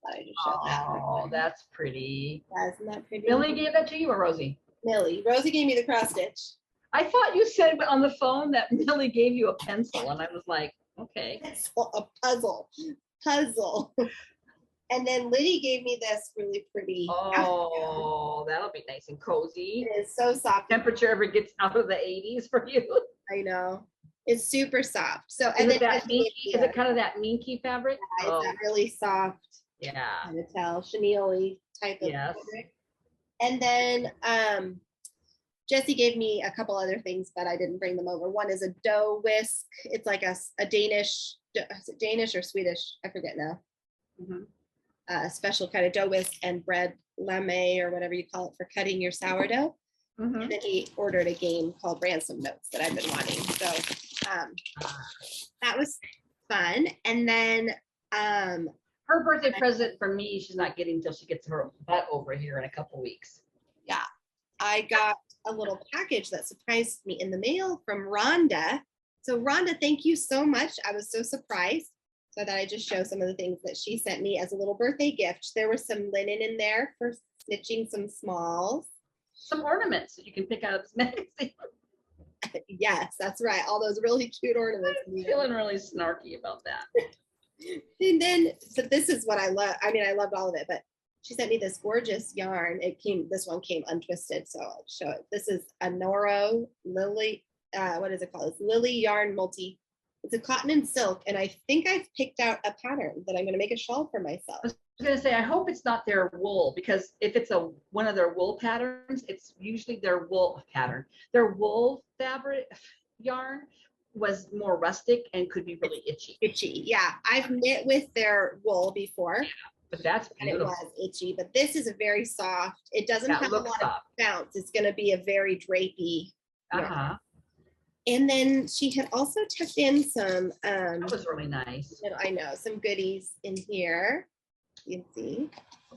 Thought I just showed that. Oh, that's pretty. Yeah, isn't that pretty? Billy gave that to you or Rosie? Millie. Rosie gave me the cross stitch. I thought you said on the phone that Millie gave you a pencil, and I was like, okay. A puzzle. And then Liddy gave me this really pretty. Oh, that'll be nice and cozy. It is so soft. Temperature ever gets out of the 80s for you. I know. It's super soft. So Is it kind of that minky fabric? Yeah, it's that really soft. Yeah. Kind of tell chenille type of fabric. And then Jessie gave me a couple other things, but I didn't bring them over. One is a dough whisk. It's like a Danish, is it Danish or Swedish? I forget now. Mm-hmm. A special kind of dough whisk and bread lame or whatever you call it for cutting your sourdough. Mm-hmm. And then he ordered a game called Ransom Notes that I've been wanting. So that was fun. And then her birthday present for me, she's not getting until she gets her butt over here in a couple weeks. Yeah. I got a little package that surprised me in the mail from Rhonda. So Rhonda, thank you so much. I was so surprised. So I thought I'd just show some of the things that she sent me as a little birthday gift. There was some linen in there for stitching some smalls. Some ornaments that you can pick out of this magazine. Yes, that's right. All those really cute ornaments. I'm feeling really snarky about that. And then, so this is what I love. I mean, I loved all of it, but she sent me this gorgeous yarn. This one came untwisted, so I'll show it. This is a Noro Lily, what is it called? It's Lily Yarn Multi. It's a cotton and silk, and I think I've picked out a pattern that I'm going to make a shawl for myself. I was going to say, I hope it's not their wool, because if it's one of their wool patterns, it's usually their wool pattern. Their wool fabric yarn was more rustic and could be really itchy. Itchy, yeah. I've knit with their wool before. But that's beautiful. And it was itchy, but this is a very soft. It doesn't have a lot of bounce. It's going to be a very drapey. Uh-huh. And then she had also tucked in some. That was really nice. I know, some goodies in here. You can see.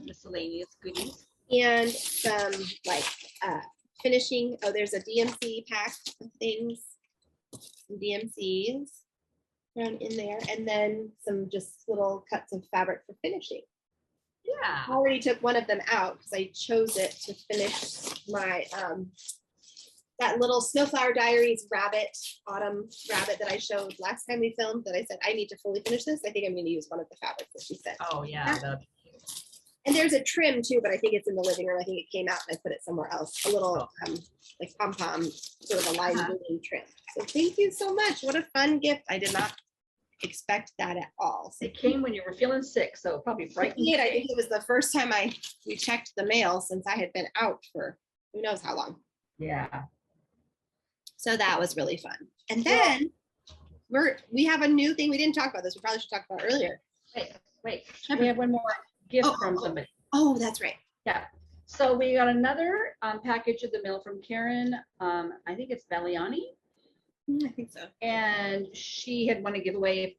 Miscellaneous goodies. And some like finishing. Oh, there's a DMC pack of things. Some DMCs thrown in there. And then some just little cuts of fabric for finishing. Yeah. I already took one of them out because I chose it to finish my that little Snowflower Diaries autumn rabbit that I showed last time we filmed, that I said I need to fully finish this. I think I'm going to use one of the fabrics that she said. Oh yeah. And there's a trim too, but I think it's in the living room. I think it came out and I put it somewhere else. A little like pom-pom, sort of a lime green trim. So thank you so much. What a fun gift. I did not expect that at all. So it came when you were feeling sick, so probably frightened. I think it was the first time we checked the mail since I had been out for who knows how long. Yeah. So that was really fun. And then we have a new thing. We didn't talk about this. We probably should talk about earlier. Wait. We have one more gift from somebody. Oh, that's right. Yeah. So we got another package of the mail from Karen. I think it's Valiani. I think so. And she had won a giveaway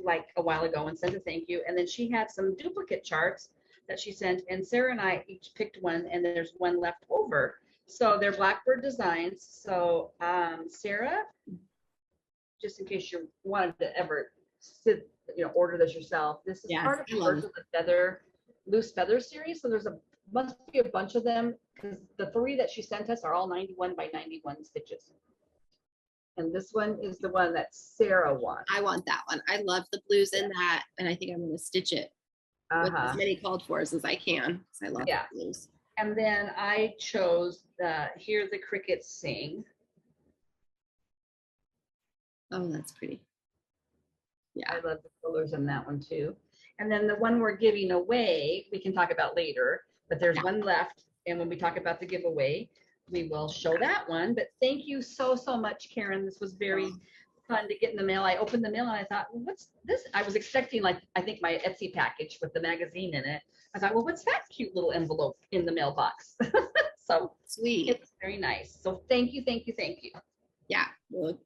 like a while ago and sent a thank you. And then she had some duplicate charts that she sent, and Sarah and I each picked one, and there's one left over. So they're Blackbird designs. So Sarah, just in case you wanted to ever order this yourself, this is part of the loose feather series. So there's must be a bunch of them, because the 3 that she sent us are all 91 by 91 stitches. And this one is the one that Sarah wants. I want that one. I love the blues in that, and I think I'm going to stitch it with as many called fors as I can, because I love the blues. And then I chose the Hear the Crickets Sing. Oh, that's pretty. Yeah, I love the colors in that one too. And then the one we're giving away, we can talk about later, but there's one left. And when we talk about the giveaway, we will show that one. But thank you so much, Karen. This was very fun to get in the mail. I opened the mail and I thought, well, what's this? I was expecting, like, I think my Etsy package with the magazine in it. I thought, well, what's that cute little envelope in the mailbox? So sweet. It's very nice. So thank you. Yeah, we'll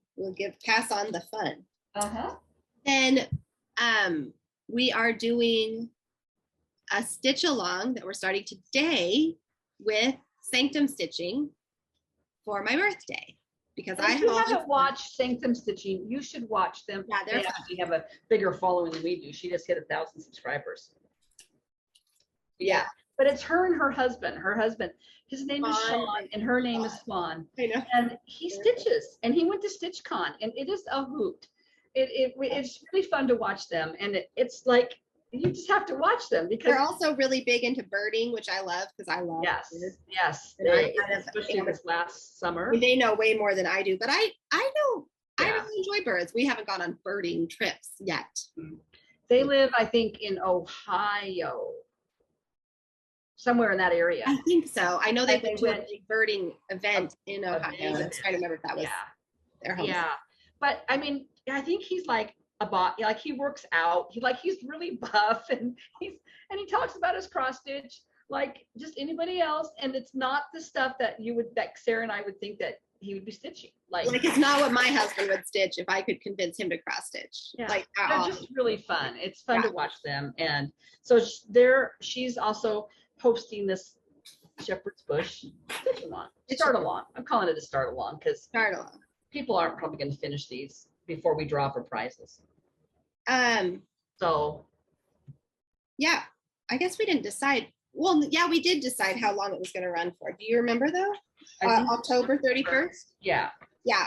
pass on the fun. Then we are doing a stitch along that we're starting today with Sanctum stitching for my birthday, because I haven't watched Sanctum stitching. You should watch them. Yeah, they actually have a bigger following than we do. She just hit 1,000 subscribers. Yeah, but it's her and her husband. His name is Sean, and her name is Swan. I know. And he stitches, and he went to StitchCon, and it is a hoot. It's really fun to watch them, and it's like, you just have to watch them, because they're also really big into birding, which I love, because I love Yes. Especially this last summer. They know way more than I do, but I know I really enjoy birds. We haven't gone on birding trips yet. They live, I think, in Ohio, somewhere in that area. I think so. I know they went to a went big birding event in Ohio. I was trying to remember if that was their home. Yeah, but I mean, I think he's like like he works out. He's really buff, and he talks about his cross stitch like just anybody else. And it's not the stuff that Sarah and I would think that he would be stitching. Like it's not what my husband would stitch if I could convince him to cross stitch. Yeah. Like they're just really fun. It's fun to watch them. And so she's also hosting this Shepherd's Bush start along. I'm calling it a start along, because people aren't probably going to finish these before we draw for prizes. So yeah, I guess we didn't decide. Well, yeah, we did decide how long it was going to run for. Do you remember though? October 31st. Yeah,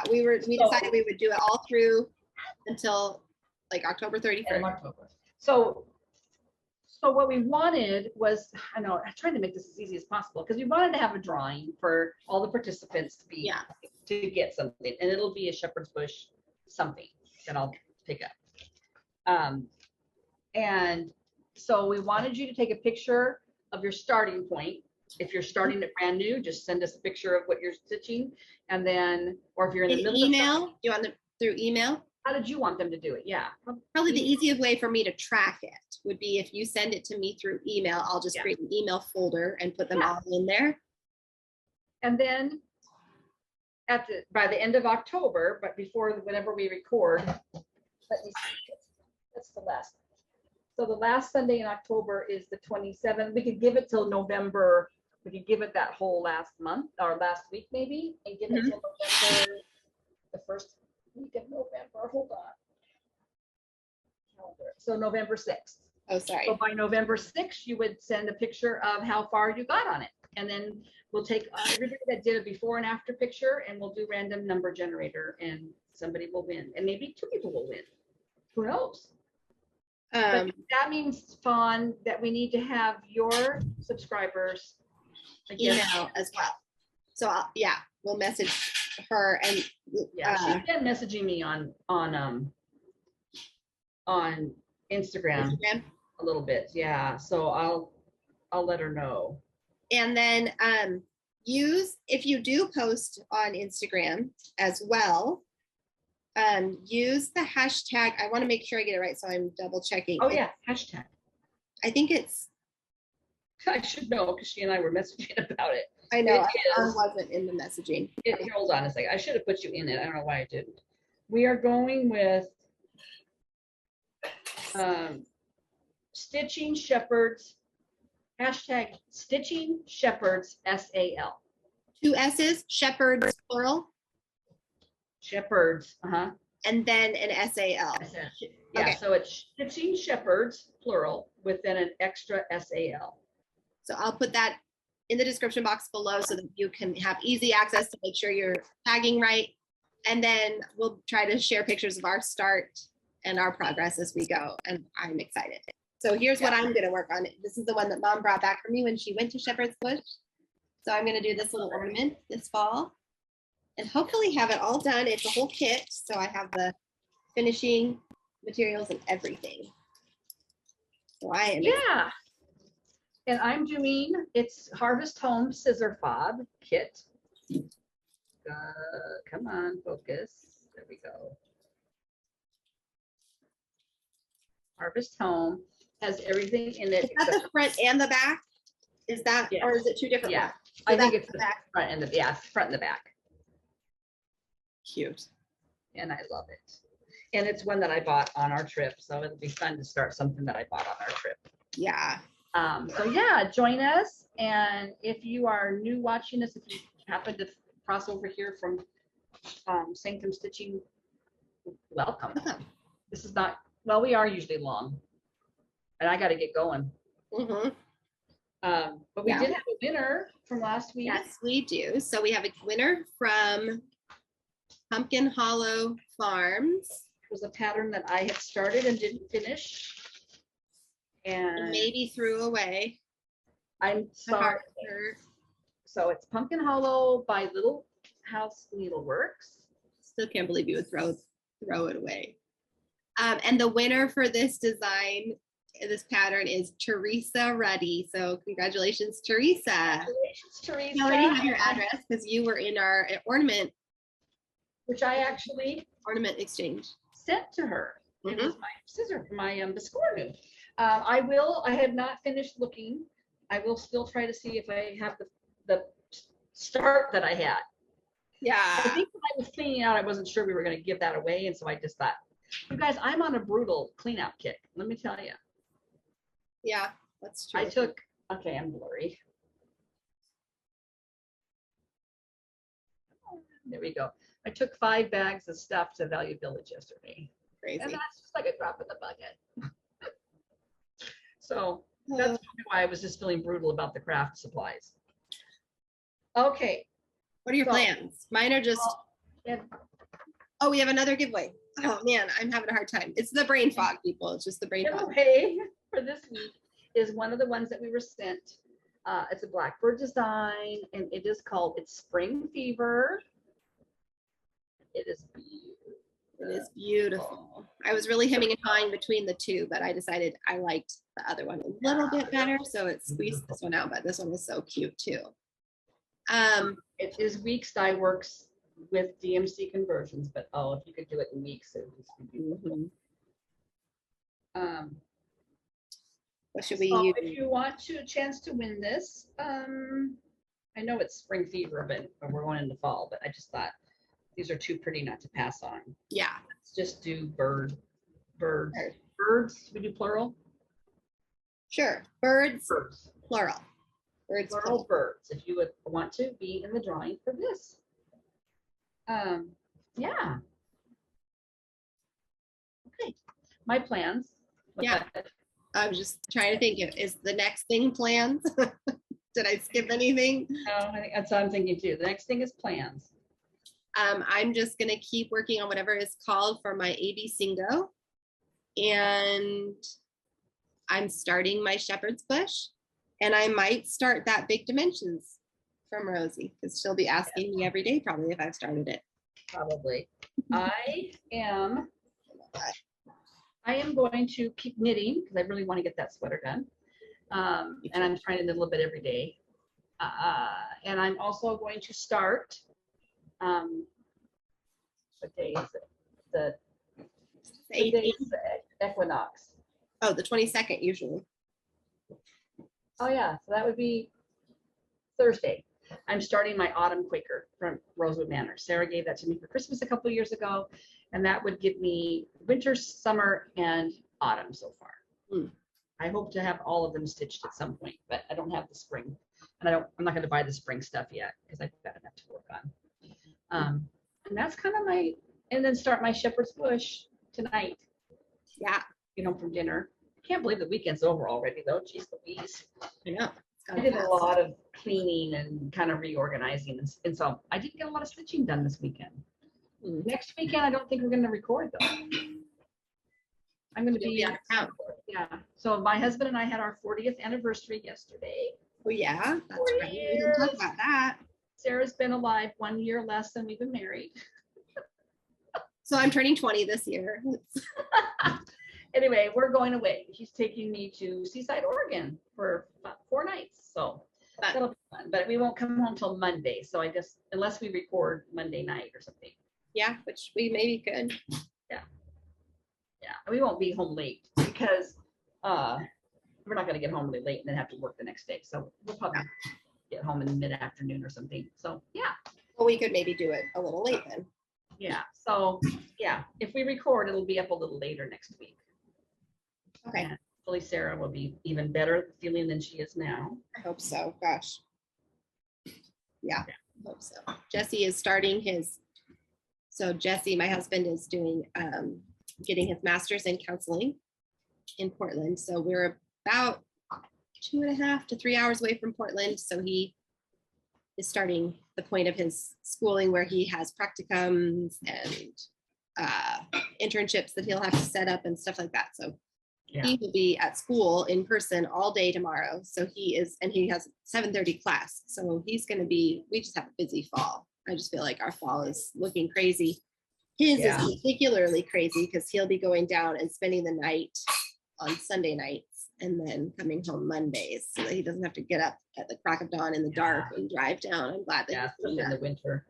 we decided we would do it all through until like October 31st. So what we wanted was, I'm trying to make this as easy as possible, because we wanted to have a drawing for all the participants to get something, and it'll be a Shepherd's Bush something that I'll pick up. And so we wanted you to take a picture of your starting point. If you're starting it brand new, just send us a picture of what you're stitching, and then, or if you're in the middle email, do you want them through email? How did you want them to do it? Yeah. Probably the easiest way for me to track it would be if you send it to me through email. I'll just create an email folder and put them all in there. And then by the end of October, but before whenever we record, let me see. That's the last. So the last Sunday in October is the 27th. We could give it till November. We could give it that whole last month or last week maybe, and give it till November, the first week of November. Hold on. So November 6th. Oh, sorry. So by November 6th, you would send a picture of how far you got on it. And then we'll take everybody that did a before and after picture, and we'll do random number generator, and somebody will win. And maybe 2 people will win. Who knows? But that means, Fawn, that we need to have your subscribers email as well. So we'll message her, and she's been messaging me on Instagram a little bit. Yeah, so I'll let her know. And then if you do post on Instagram as well, use the hashtag. I want to make sure I get it right, so I'm double checking. Oh yeah, hashtag. I think it's I should know because she and I were messaging about it. I know, It I is. wasn't in the messaging. Hold on a second. I should have put you in it. I don't know why I didn't. We are going with Stitching Shepherds, hashtag Stitching Shepherds SAL. 2 S's, Shepherds, plural, Shepherds, and then an SAL. Yeah, Okay. so it's Stitching Shepherds, plural, with then an extra SAL. So I'll put that in the description box below so that you can have easy access to make sure you're tagging right. And then we'll try to share pictures of our start and our progress as we go. And I'm excited. So here's what I'm going to work on. This is the one that Mom brought back for me when she went to Shepherd's Bush. So I'm going to do this little ornament this fall and hopefully have it all done. It's a whole kit. So I have the finishing materials and everything. So I am Yeah. And I'm doing, it's Harvest Home Scissor Fob kit. Come on, focus. There we go. Harvest Home has everything in it. Is that the front and the back? Is that, Yes. or is it two different Yeah, ones? I think that's it's the the back. front and the, yeah, front and the back. Cute. And I love it. And it's one that I bought on our trip. So it'll be fun to start something that I bought on our trip. Yeah. So yeah, join us. And if you are new watching us, if you happen to cross over here from Sanctum Stitching, welcome. This is not, well, we are usually long. And I got to get going. Mm-hmm. But we did have a winner from last week. Yes, we do. So we have a winner from Pumpkin Hollow Farms. It was a pattern that I had started and didn't finish. And And maybe threw away. I'm The heart sorry. hurt. So it's Pumpkin Hollow by Little House Needleworks. Still can't believe you would throw it away. And the winner for this design, this pattern is Teresa Ruddy. So congratulations, Teresa. Congratulations, Teresa. You already have your address because you were in our ornament Which I actually exchange. sent to her. It Mhm. was my scissor, my Biscornu. I have not finished looking. I will still try to see if I have the start that I had. Yeah. I think when I was cleaning out, I wasn't sure we were going to give that away. And so I just thought, you guys, I'm on a brutal clean out kick. Let me tell you. Yeah, that's true. I took, okay, I'm blurry. There we go. I took 5 bags of stuff to Value Village yesterday. Crazy. And that's just like a drop in the bucket. So that's why I was just feeling brutal about the craft supplies. Okay. What are your plans? Mine are just, And oh, we have another giveaway. Oh man, I'm having a hard time. It's the brain fog, people. It's just the brain fog. giveaway for this week is one of the ones that we were sent. It's a Blackbird design, and it is called, it's Spring Fever. It is beautiful. It is beautiful. I was really hemming and hawing between the two, but I decided I liked the other one a little bit better, so it squeezed this one out, but this one was so cute too. It is Weeks Dye Works with DMC conversions, but oh, if you could do it in weeks, it would just be beautiful. What should we So use? if you want a chance to win this, I know it's Spring Fever, but we're going into fall, but I just thought these are too pretty not to pass on. Yeah. Let's just do birds. Birds. Birds, we do plural? Sure. Birds, Birds. plural. Birds, Plural birds, if you would want to be in the drawing for this. Yeah. Okay, my plans. What's Yeah. that? I was just trying to think, is the next thing plans? Did I skip anything? No, I think that's what I'm thinking too. The next thing is plans. I'm just gonna keep working on whatever is called for my ABCingo. And I'm starting my Shepherd's Bush. And I might start that Big Dimensions from Rosie, because she'll be asking me every day probably if I've started it. Probably. I am going to keep knitting because I really want to get that sweater done. And I'm trying to knit a little bit every day. And I'm also going to start, what day is it? The day is the equinox. Oh, the 22nd usually. Oh yeah, so that would be Thursday. I'm starting my autumn Quaker from Rosewood Manor. Sarah gave that to me for Christmas a couple of years ago, and that would give me winter, summer, and autumn so far. I hope to have all of them stitched at some point, but I don't have the spring, and I'm not going to buy the spring stuff yet because I've got enough to work on. And that's kind of and then start my shepherd's bush tonight. Yeah. Get home from dinner. I can't believe the weekend's over already though. Jeez Louise. I know. I did a lot of cleaning and kind of reorganizing, and so I didn't get a lot of stitching done this weekend. Next weekend, I don't think we're going to record though. I'm going to be out of town. Yeah. So my husband and I had our 40th anniversary yesterday. Oh yeah, that's 40 right. We didn't talk about that. Sarah's been alive 1 year less than we've been married. So I'm turning 20 this year. Anyway, we're going away. She's taking me to Seaside, Oregon for 4 nights. So that'll be fun. But we won't come home till Monday. So I guess unless we record Monday night or something. Yeah, which we maybe could. Yeah. We won't be home late because we're not going to get home really late and then have to work the next day. So we'll probably get home in mid-afternoon or something. So yeah. Well, we could maybe do it a little late then. Yeah. So yeah, if we record, it'll be up a little later next week. Okay. And hopefully Sarah will be even better feeling than she is now. I hope so. Gosh. Yeah, I hope so. Jesse is starting so Jesse, my husband, is doing getting his master's in counseling in Portland. So we're about 2.5 to 3 hours away from Portland. So he is starting the point of his schooling where he has practicums and internships that he'll have to set up and stuff like that. So he will be at school in person all day tomorrow. So he has 7:30 class. So he's going to we just have a busy fall. I just feel like our fall is looking crazy. His is particularly crazy because he'll be going down and spending the night on Sunday nights and then coming home Mondays so that he doesn't have to get up at the crack of dawn in the dark and drive down. I'm glad that he's in the winter.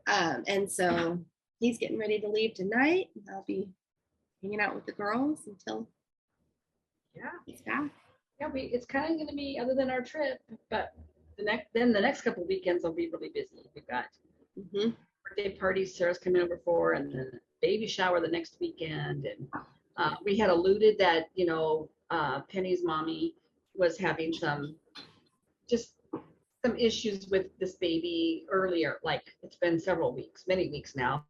And so he's getting ready to leave tonight. I'll be hanging out with the girls until he's back. Yeah, it's kind of going to be other than our trip, but the next couple of weekends will be really busy. We've got birthday parties Sarah's coming over for, and then baby shower the next weekend. And we had alluded that Penny's mommy was having some issues with this baby earlier. Like it's been many weeks now.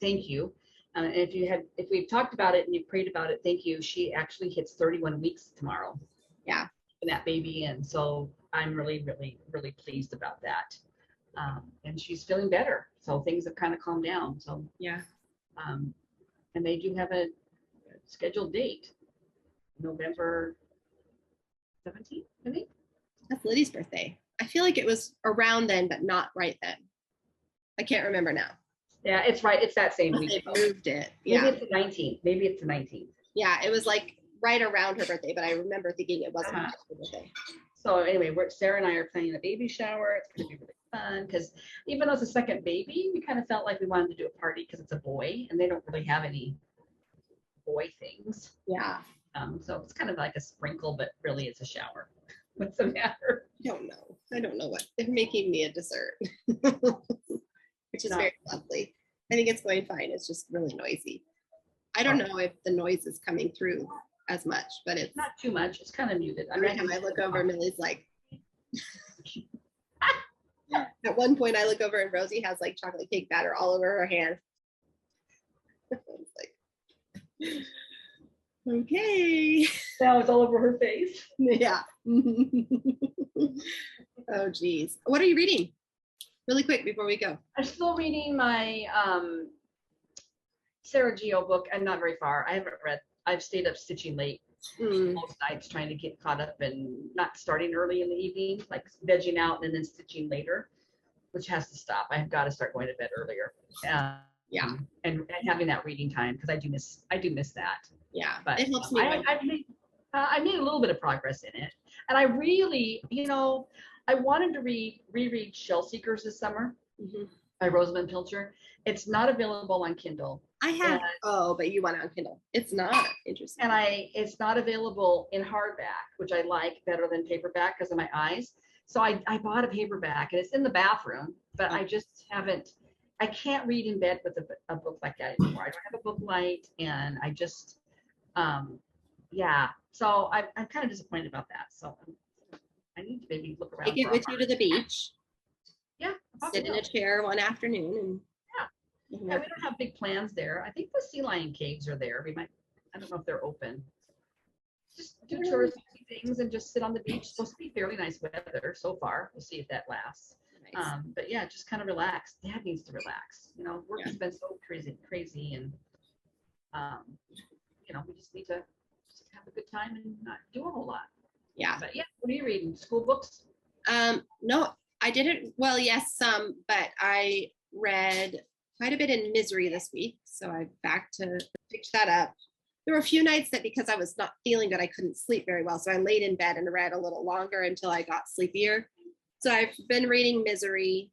Thank you. If we've talked about it and you've prayed about it, thank you. She actually hits 31 weeks tomorrow. Yeah. For that baby. And so I'm really, really, really pleased about that. And she's feeling better. So things have kind of calmed down. So yeah. And they do have a scheduled date, November 17th, I think. That's Liddy's birthday. I feel like it was around then, but not right then. I can't remember now. Yeah, it's right. It's that same week. They moved it. Maybe it's the 19th. Yeah, it was like right around her birthday, but I remember thinking it wasn't her birthday. So anyway, Sarah and I are planning a baby shower. It's going to be really fun because even though it's a second baby, we kind of felt like we wanted to do a party because it's a boy and they don't really have any boy things. Yeah. So it's kind of like a sprinkle, but really it's a shower. What's the matter? I don't know what. They're making me a dessert, which is very lovely. I think it's going fine. It's just really noisy. I don't know if the noise is coming through as much, but it's not too much. It's kind of muted. Every time I look over, Millie's like, at one point I look over and Rosie has like chocolate cake batter all over her hand. It's like, okay. Now it's all over her face. Yeah. Oh, geez. What are you reading? Really quick before we go. I'm still reading my Sarah Geo book. I'm not very far. I haven't read. I've stayed up stitching late most nights trying to get caught up and not starting early in the evening, like vegging out and then stitching later, which has to stop. I've got to start going to bed earlier. Yeah. And having that reading time because I do miss that. Yeah. But it helps me. I made a little bit of progress in it. And I really, I wanted to reread Shell Seekers this summer. by Rosamund Pilcher. It's not available on Kindle. I have. And, Oh, but you want it on Kindle. It's not interesting. and it's not available in hardback, which I like better than paperback because of my eyes. So I bought a paperback and it's in the bathroom, but I just haven't. I can't read in bed with a book like that anymore. I don't have a book light, and I just, yeah. So I'm kind of disappointed about that. So I need to maybe look around. Take it with you to the beach. Yeah. Sit in a chair one afternoon and. Yeah, we don't have big plans there. I think the sea lion caves are there. We might. I don't know if they're open. Just do touristy things and just sit on the beach. It's supposed to be fairly nice weather so far. We'll see if that lasts. Nice. But yeah, just kind of relax. Dad needs to relax. You know, work has been so crazy, and you know, we just need to just have a good time and not do a whole lot. Yeah. But yeah, what are you reading? School books? No, I didn't. Well, yes, some, but I read quite a bit in Misery this week, so I'm back to pick that up. There were a few nights that because I was not feeling good, I couldn't sleep very well, so I laid in bed and read a little longer until I got sleepier. So I've been reading Misery,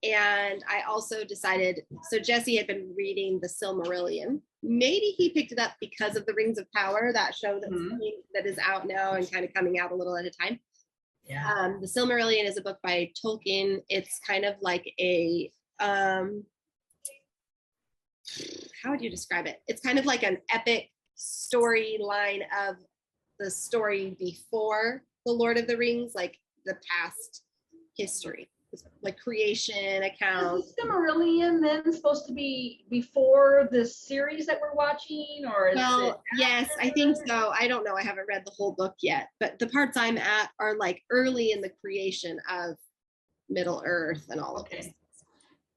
and I also decided, so Jesse had been reading The Silmarillion. Maybe he picked it up because of the Rings of Power, that show that is out now and kind of coming out a little at a time. Yeah. The Silmarillion is a book by Tolkien. It's kind of like a, how would you describe it? It's kind of like an epic storyline of the story before The Lord of the Rings, like the past history, like creation account. Is the Silmarillion then supposed to be before the series that we're watching, or is it yes, I think so. I don't know. I haven't read the whole book yet, but the parts I'm at are like early in the creation of Middle Earth and all of this.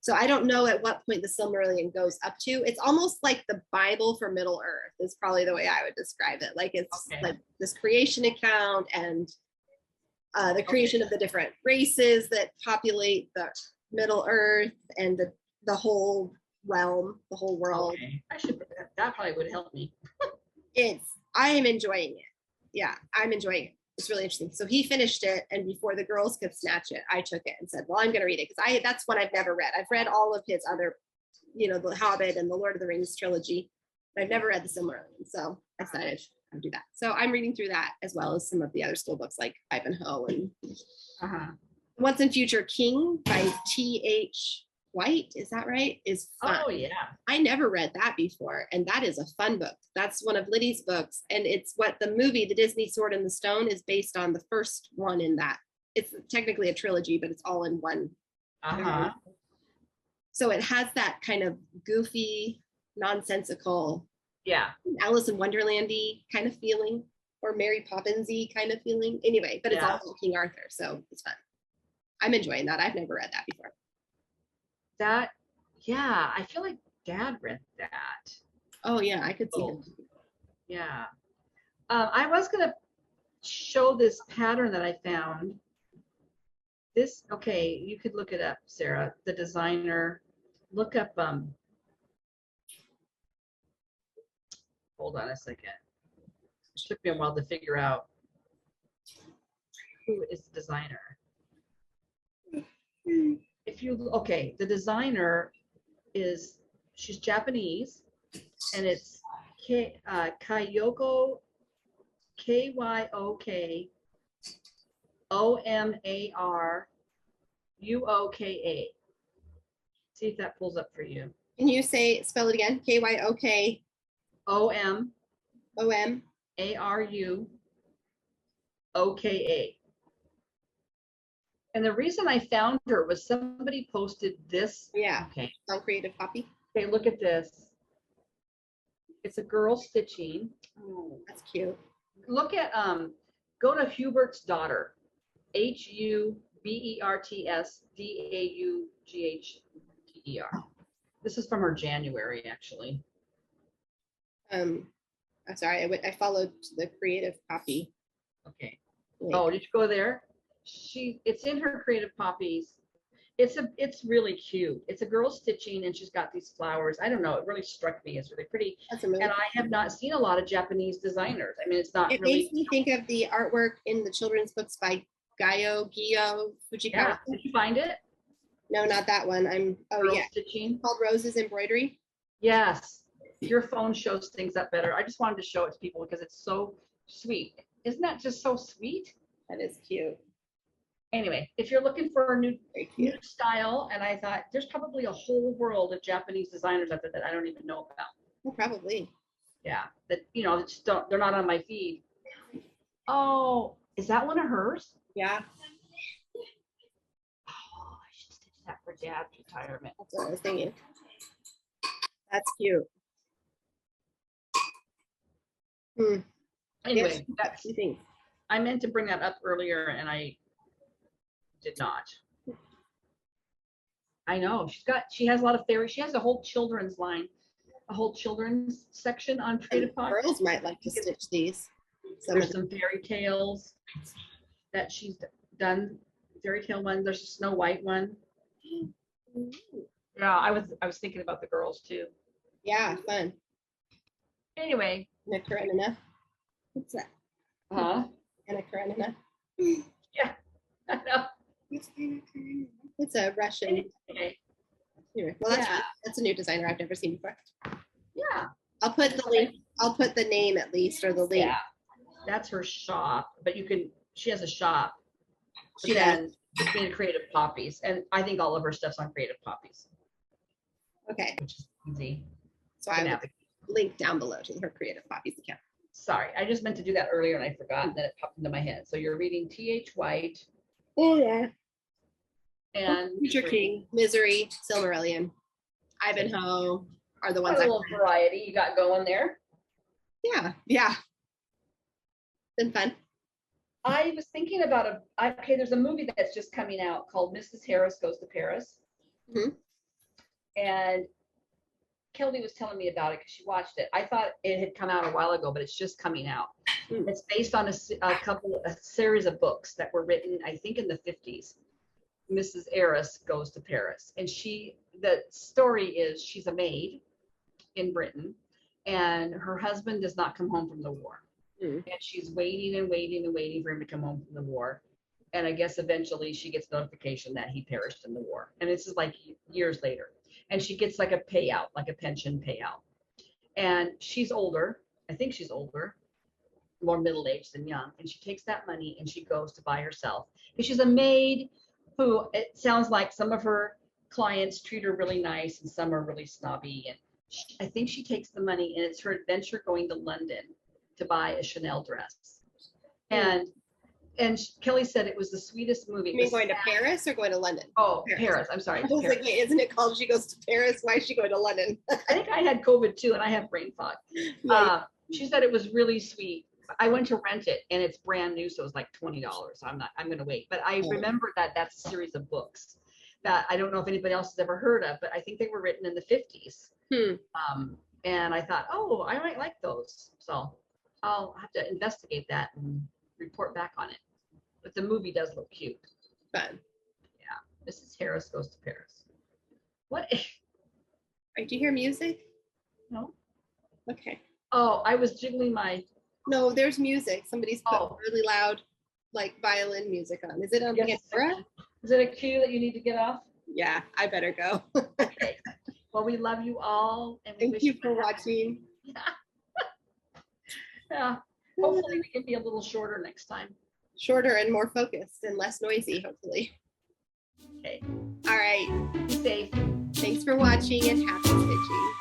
So I don't know at what point the Silmarillion goes up to. It's almost like the Bible for Middle Earth is probably the way I would describe it. Like it's like this creation account and the creation of the different races that populate the Middle Earth and the whole realm, the whole world. I should. That probably would help me. I am enjoying it. Yeah, I'm enjoying it. It's really interesting. So he finished it, and before the girls could snatch it, I took it and said, well, I'm going to read it because that's one I've never read. I've read all of his other, you know, The Hobbit and the Lord of the Rings trilogy, but I've never read the Silmarillion. So I decided to do that. So I'm reading through that as well as some of the other school books like Ivanhoe and Once and Future King by T.H. White, is that right? Is fun. Oh yeah. I never read that before, and that is a fun book. That's one of Liddy's books, and it's what the movie, The Disney Sword in the Stone, is based on the first one in that. It's technically a trilogy, but it's all in one. So it has that kind of goofy, nonsensical, Alice in Wonderland-y kind of feeling, or Mary Poppins-y kind of feeling. Anyway, but it's also King Arthur, so it's fun. I'm enjoying that. I've never read that before. That, yeah, I feel like Dad read that. Oh yeah, I could see him. Yeah. I was gonna show this pattern that I found. This, okay, you could look it up, Sarah. The designer, look up, hold on a second. It took me a while to figure out who is the designer. If you, okay, the designer is, she's Japanese, and it's Kyoko, Kyoko Omaruoka. See if that pulls up for you. Can you spell it again? Kyoko Omaruoka. And the reason I found her was somebody posted this. Yeah. Okay. On Creative Copy. Okay, look at this. It's a girl stitching. Oh, that's cute. Look at go to Hubert's Daughter. HUBERTSDAUGHTER. This is from her January, actually. I'm sorry, I followed the Creative Copy. Okay. Oh, did you go there? It's in her Creative Copies. It's really cute. It's a girl stitching, and she's got these flowers. I don't know. It really struck me as really pretty. That's amazing. And I have not seen a lot of Japanese designers. I mean, it's not. It really, makes me think of the artwork in the children's books by Gyo Fujikawa. Yeah. Did you find it? No, not that one. Girl Yeah. stitching. Called Rose's Embroidery. Yes. Your phone shows things up better. I just wanted to show it to people because it's so sweet. Isn't that just so sweet? That is cute. Anyway, if you're looking for a new Very cute. style, and I thought there's probably a whole world of Japanese designers out there that I don't even know about. Well, probably. Yeah, that just don't, they're not on my feed. Oh, is that one of hers? Yeah. Oh, I should stitch that for Dad's retirement. That's what I was thinking. That's cute. Anyway, Yes. that's, You think? I meant to bring that up earlier and I did not. I know she has a lot of fairy. She has a whole children's line, a whole children's section on Creative Pod. Girls might like to stitch these. There's some fairy tales that she's done. Fairy tale one. There's a Snow White one. Yeah, I was thinking about the girls too. Yeah, fun. Anyway. Anna Karenina. What's that? Huh? Anna Karenina. Yeah. I know. It's a Russian. Okay. Anyway, well, that's a new designer I've never seen before. Yeah. I'll put the link. I'll put the name at least, or the link. Yeah. That's her shop, but she has a shop. She does. It's made Creative Poppies, and I think all of her stuff's on Creative Poppies. Okay. Which is easy. So I will link down below to her Creative Poppies account. Sorry, I just meant to do that earlier and I forgot, and then it popped into my head. So you're reading T.H. White. Oh yeah. And Future King, Misery, Silmarillion, Ivanhoe are the ones. A little variety you got going there. Yeah. Been fun. I was thinking about there's a movie that's just coming out called Mrs. Harris Goes to Paris. Mm-hmm. And Kelly was telling me about it because she watched it. I thought it had come out a while ago, but it's just coming out. Mm. It's based on a series of books that were written, I think, in the 50s. Mrs. Harris Goes to Paris. And the story is she's a maid in Britain, and her husband does not come home from the war. And she's waiting and waiting and waiting for him to come home from the war. And I guess eventually she gets notification that he perished in the war. And this is like years later. And she gets like a payout, like a pension payout. And she's older. I think she's older, more middle-aged than young. And she takes that money and she goes to buy herself. And she's a maid who, it sounds like some of her clients treat her really nice and some are really snobby. And I think she takes the money and it's her adventure going to London to buy a Chanel dress. And Kelly said it was the sweetest movie. You mean going to Paris or going to London? Oh, Paris. I'm sorry. I was like, wait, isn't it called She Goes to Paris? Why is she going to London? I think I had COVID too, and I have brain fog. She said it was really sweet. I went to rent it, and it's brand new, so it was like $20. So I'm going to wait. But I remember that's a series of books that I don't know if anybody else has ever heard of, but I think they were written in the 50s. And I thought, oh, I might like those. So I'll have to investigate that and report back on it. But the movie does look cute. Fun. Yeah. Mrs. Harris Goes to Paris. What? Did you hear music? No. Okay. Oh, I was jiggling my. No, there's music. Somebody's put really loud, like violin music on. Is it on Pandora? Is it a cue that you need to get off? Yeah, I better go. Okay. Well, we love you all. And we Thank you for watching. Yeah. Hopefully we can be a little shorter next time. Shorter and more focused and less noisy, hopefully. Okay. All right. Be safe. Thanks for watching and happy stitching.